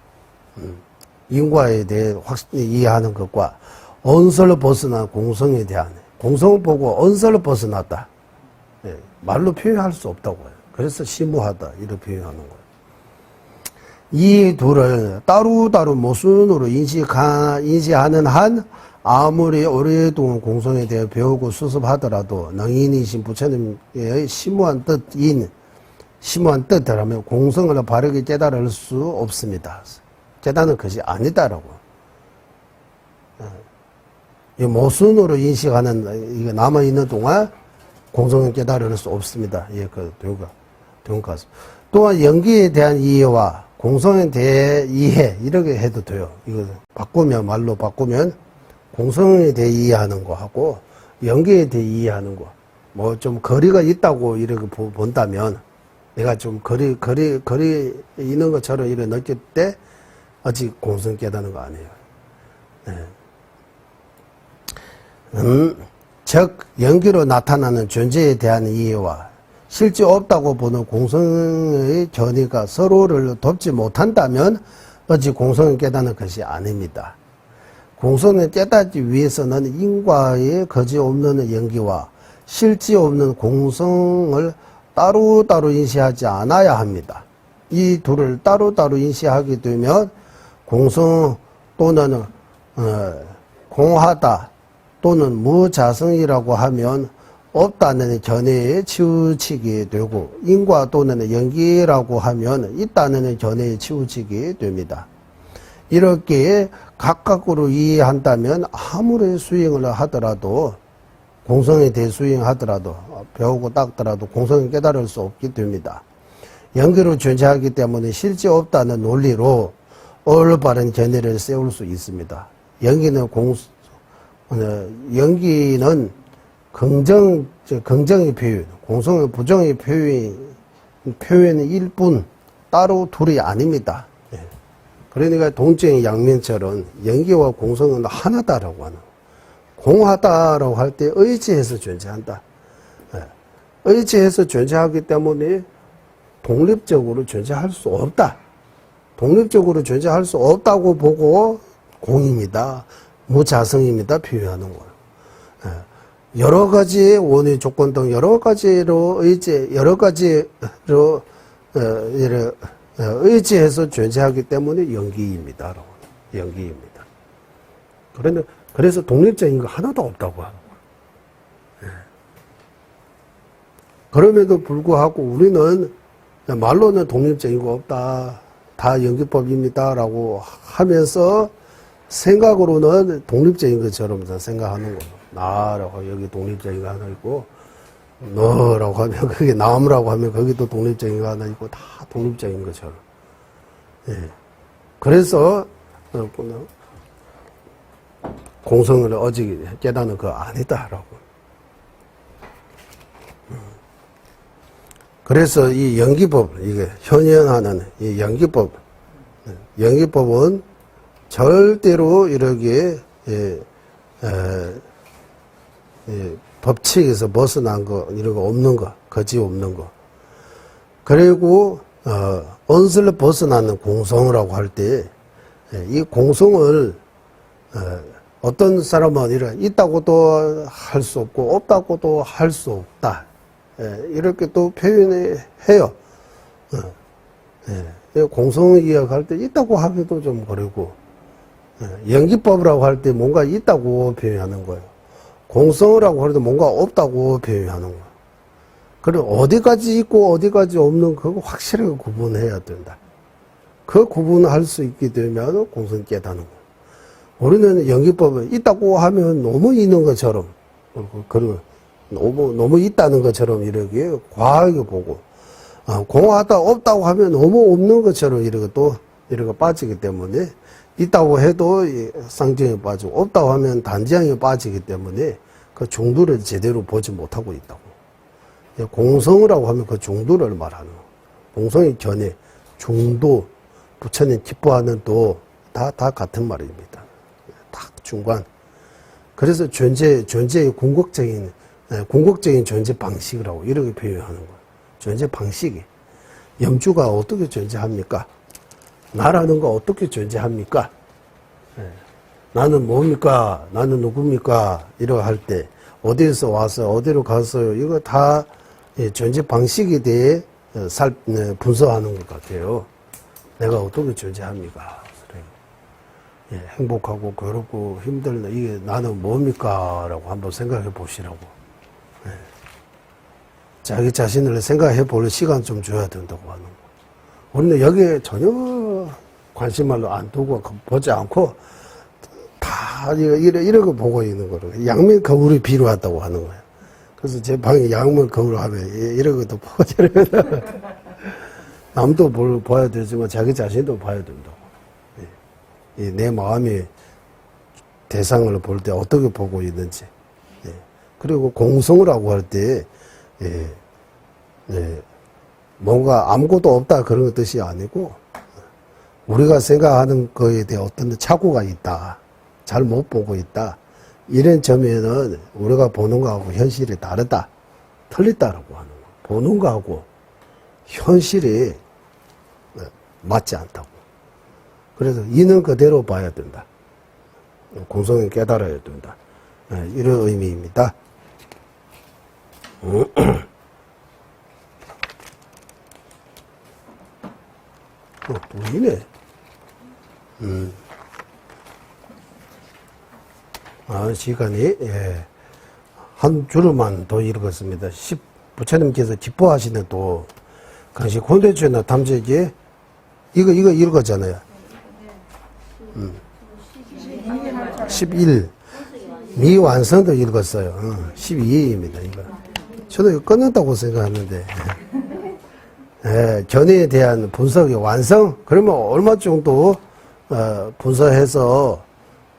Speaker 1: 인과에 대해 확실히 이해하는 것과 언설로 벗어난 공성에 대한 공성을 보고 언설로 벗어났다. 말로 표현할 수 없다고 해요. 그래서 심오하다 이렇게 표현하는 거예요. 이 둘을 따로따로 모순으로 인식하는 한 아무리 오랫동안 공성에 대해 배우고 수습하더라도 능인이신 부처님의 심오한 뜻이라면 공성을 바르게 깨달을 수 없습니다. 깨닫는 것이 아니다라고. 이 모순으로 인식하는 이게 남아있는 동안 공성을 깨달을 수 없습니다. 예, 그 돈가스. 또한 연기에 대한 이해와 공성에 대해 이해 이렇게 해도 돼요. 이거 말로 바꾸면 공성에 대해 이해하는 거 하고 연기에 대해 이해하는 거. 뭐 좀 거리가 있다고 이렇게 본다면 내가 좀 거리 있는 것처럼 이렇게 느낄 때 아직 공성 깨닫는 거 아니에요. 즉 연기로 나타나는 존재에 대한 이해와 실제 없다고 보는 공성의 견해가 서로를 돕지 못한다면 어찌 공성을 깨닫는 것이 아닙니다. 공성을 깨닫기 위해서는 인과의 거지없는 연기와 실제 없는 공성을 따로따로 인식하지 않아야 합니다. 이 둘을 따로따로 인식하게 되면 공성 또는 공하다 또는 무자성이라고 하면 없다는 견해에 치우치게 되고 인과 또는 연기라고 하면 있다는 견해에 치우치게 됩니다. 이렇게 각각으로 이해한다면 아무리 수행을 하더라도 공성에 대해 수행하더라도 배우고 닦더라도 공성을 깨달을 수 없게 됩니다. 연기로 존재하기 때문에 실제 없다는 논리로 올바른 견해를 세울 수 있습니다. 연기는 연기는 긍정의 표현, 공성의 부정의 표현일 뿐 따로 둘이 아닙니다. 예. 그러니까 동정의 양면처럼 연기와 공성은 하나다라고 하는, 공하다라고 할 때 의지해서 존재한다. 예. 의지해서 존재하기 때문에 독립적으로 존재할 수 없다. 독립적으로 존재할 수 없다고 보고 공입니다. 무자성입니다. 표현하는 거예요. 예. 여러 가지의 원인 조건 등 여러 가지로 의지해서 존재하기 때문에 연기입니다. 연기입니다. 그래서 독립적인 거 하나도 없다고 하는 거예요. 예. 그럼에도 불구하고 우리는 말로는 독립적인 거 없다. 다 연기법입니다라고 하면서 생각으로는 독립적인 것처럼 생각하는 거예요. 나라고 여기 독립적인 거 하나 있고, 너라고 하면 그게 나무라고 하면 거기도 독립적인 거 하나 있고, 다 독립적인 것처럼. 예. 그래서 공성을 어지 깨닫는 거 아니다라고. 그래서 이 연기법, 이게 현현하는 이 연기법은 절대로 이렇게 법칙에서 벗어난 거, 이런 거 없는 거, 거지 없는 거. 그리고 언슬로 벗어나는 공성이라고 할 때 이 공성을 어떤 사람은 있다고도 할 수 없고 없다고도 할 수 없다. 이렇게 또 표현해요. 공성 이야기할 때 있다고 하기도 좀 그러고, 연기법이라고 할 때 뭔가 있다고 표현하는 거예요. 공성이라고 할 때 뭔가 없다고 표현하는 거예요. 그리고 어디까지 있고 어디까지 없는 그거 확실하게 구분해야 된다. 그 구분할 수 있게 되면 공성 깨닫는 거예요. 우리는 연기법은 있다고 하면 너무 있는 것처럼, 그리고 너무 있다는 것처럼 이렇게 과하게 보고, 공하다 없다고 하면 너무 없는 것처럼 이렇게 빠지기 때문에, 있다고 해도 쌍정에 빠지고, 없다고 하면 단지향에 빠지기 때문에 그 중도를 제대로 보지 못하고 있다고. 공성이라고 하면 그 중도를 말하는 거예요. 공성의 견해, 중도, 부처님 기뻐하는 도, 다 같은 말입니다. 딱 중간. 그래서 존재의 궁극적인 존재 방식이라고 이렇게 표현하는 거예요. 존재 방식이. 염주가 어떻게 존재합니까? 나라는 거 어떻게 존재합니까? 나는 뭡니까? 나는 누굽니까? 이러고 할 때, 어디에서 와서 어디로 갔어요? 이거 다 존재 방식에 대해 분석하는 것 같아요. 내가 어떻게 존재합니까? 행복하고 괴롭고 힘들다. 이게 나는 뭡니까? 라고 한번 생각해 보시라고. 자기 자신을 생각해 볼 시간 좀 줘야 된다고 하는 거. 우리는 여기에 전혀 관심을 안 두고 보지 않고 다 이러고 보고 있는 거로. 양면 거울이 필요하다고 하는 거예요. 그래서 제 방에 양면 거울 하면 이러고도 보잖아요. 남도 봐야 되지만 자기 자신도 봐야 된다고. 내 마음이 대상을 볼 때 어떻게 보고 있는지. 그리고 공성이라고 할 때, 뭔가 아무것도 없다 그런 뜻이 아니고, 우리가 생각하는 거에 대해 어떤 착오가 있다. 잘 못 보고 있다. 이런 점에는 우리가 보는 거하고 현실이 다르다. 틀리다라고 하는 거. 보는 거하고 현실이 맞지 않다고. 그래서 있는 그대로 봐야 된다. 공성을 깨달아야 된다. 이런 의미입니다. 보이네. 시간이, 한 줄만 더 읽었습니다. 부처님께서 기뻐하시는 또, 당시 콘텐츠나 탐재기에, 이거 읽었잖아요. 11. 미완성도 읽었어요. 12입니다, 이거. 저도 이거 끝났다고 생각하는데. 예, 견해에 대한 분석의 완성? 그러면 얼마 정도, 분석해서,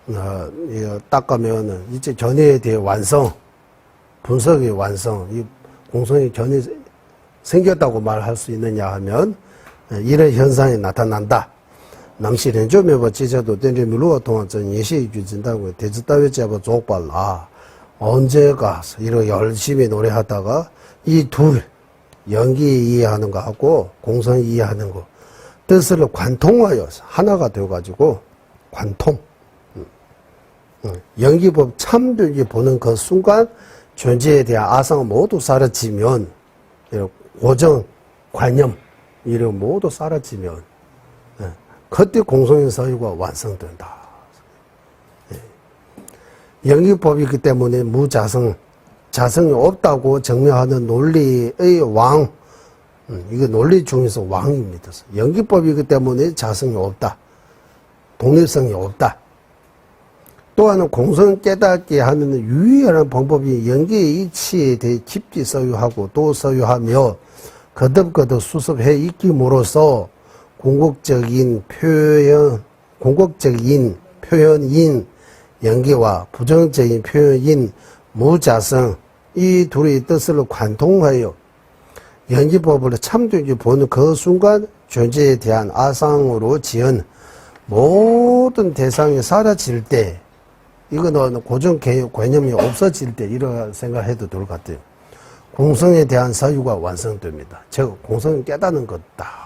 Speaker 1: 이거 닦으면은, 이제 견해에 대해 완성, 분석의 완성, 이 공성의 견해 생겼다고 말할 수 있느냐 하면, 이런 현상이 나타난다. 낭시련 좀 해봐, 지자도 땡리밀로와 통화전 예시 주진다고 대지따위 잡아 족발라. 언제 가서 이렇게 열심히 노래하다가 이 둘, 연기 이해하는 거 하고 공성 이해하는 거 뜻을 관통하여 하나가 되어가지고 관통. 연기법 참들기 보는 그 순간 존재에 대한 아상을 모두 사라지면 고정, 관념 이런 모두 사라지면 그때 공성의 사유가 완성된다. 연기법이기 때문에 무자성, 자성이 없다고 증명하는 논리의 왕, 이거 논리 중에서 왕입니다. 연기법이기 때문에 자성이 없다. 독립성이 없다. 또한 공성을 깨닫게 하는 유일한 방법이 연기의 이치에 대해 깊이 소유하고 또 소유하며 거듭거듭 수습해 익힘으로써 궁극적인 표현인 연기와 부정적인 표현인 무자성 이 둘의 뜻을 관통하여 연기법을 참되게 보는 그 순간 존재에 대한 아상으로 지은 모든 대상이 사라질 때 이거는 고정 개념이 없어질 때 이런 생각해도 될 것 같아요. 공성에 대한 사유가 완성됩니다. 즉 공성을 깨닫는 것다.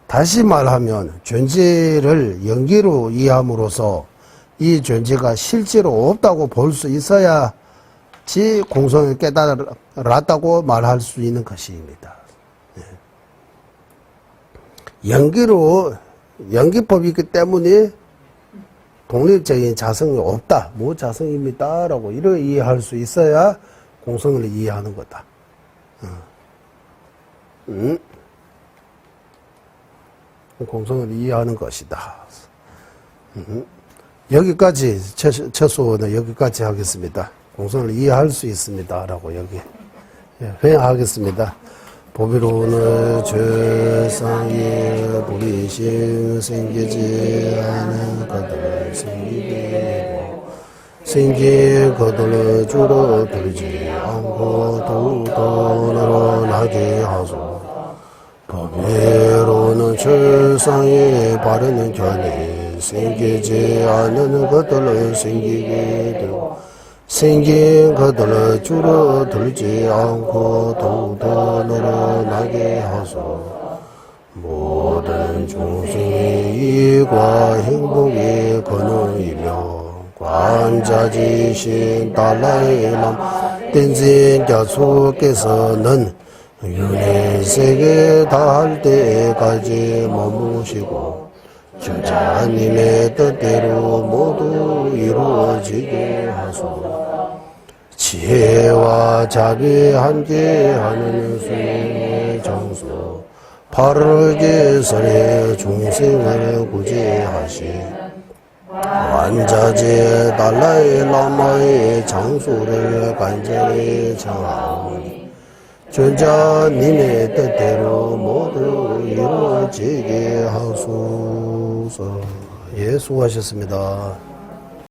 Speaker 1: 다시 말하면 존재를 연기로 이해함으로써 이 존재가 실제로 없다고 볼 수 있어야지 공성을 깨달았다고 말할 수 있는 것입니다. 연기법이기 때문에 독립적인 자성이 없다, 무자성입니다 라고 이렇게 이해할 수 있어야 공성을 이해하는 거다. 공성을 이해하는 것이다. 여기까지 첫 수업은 여기까지 하겠습니다. 공성을 이해할 수 있습니다. 라고 여기 회양하겠습니다. 보비로는 죄상의 불이신 생기지 않은 것들 생기고 생긴 것들을 줄어들지 않고 더욱 늘어나게 하소. 법외로는 철상에 바르는 견해 생기지 않는 것들을 생기게 되고 생긴 것들을 줄어들지 않고 더욱더 늘어나게 하소. 모든 중생의 이익과 행복의 근원이며 관자지신 달라이람 댄진자수께서는 윤회세계 다할 때까지 머무시고 저자님의 뜻대로 모두 이루어지게 하소서. 지혜와 자비 함께하는 수행의 장소 바르게 설해 중생을 구제하시 완자제 달라이 라마의 장소를 간절히 청하오니 전자님의 뜻대로 모두 이루어지게 하소서. 예, 수고하셨습니다.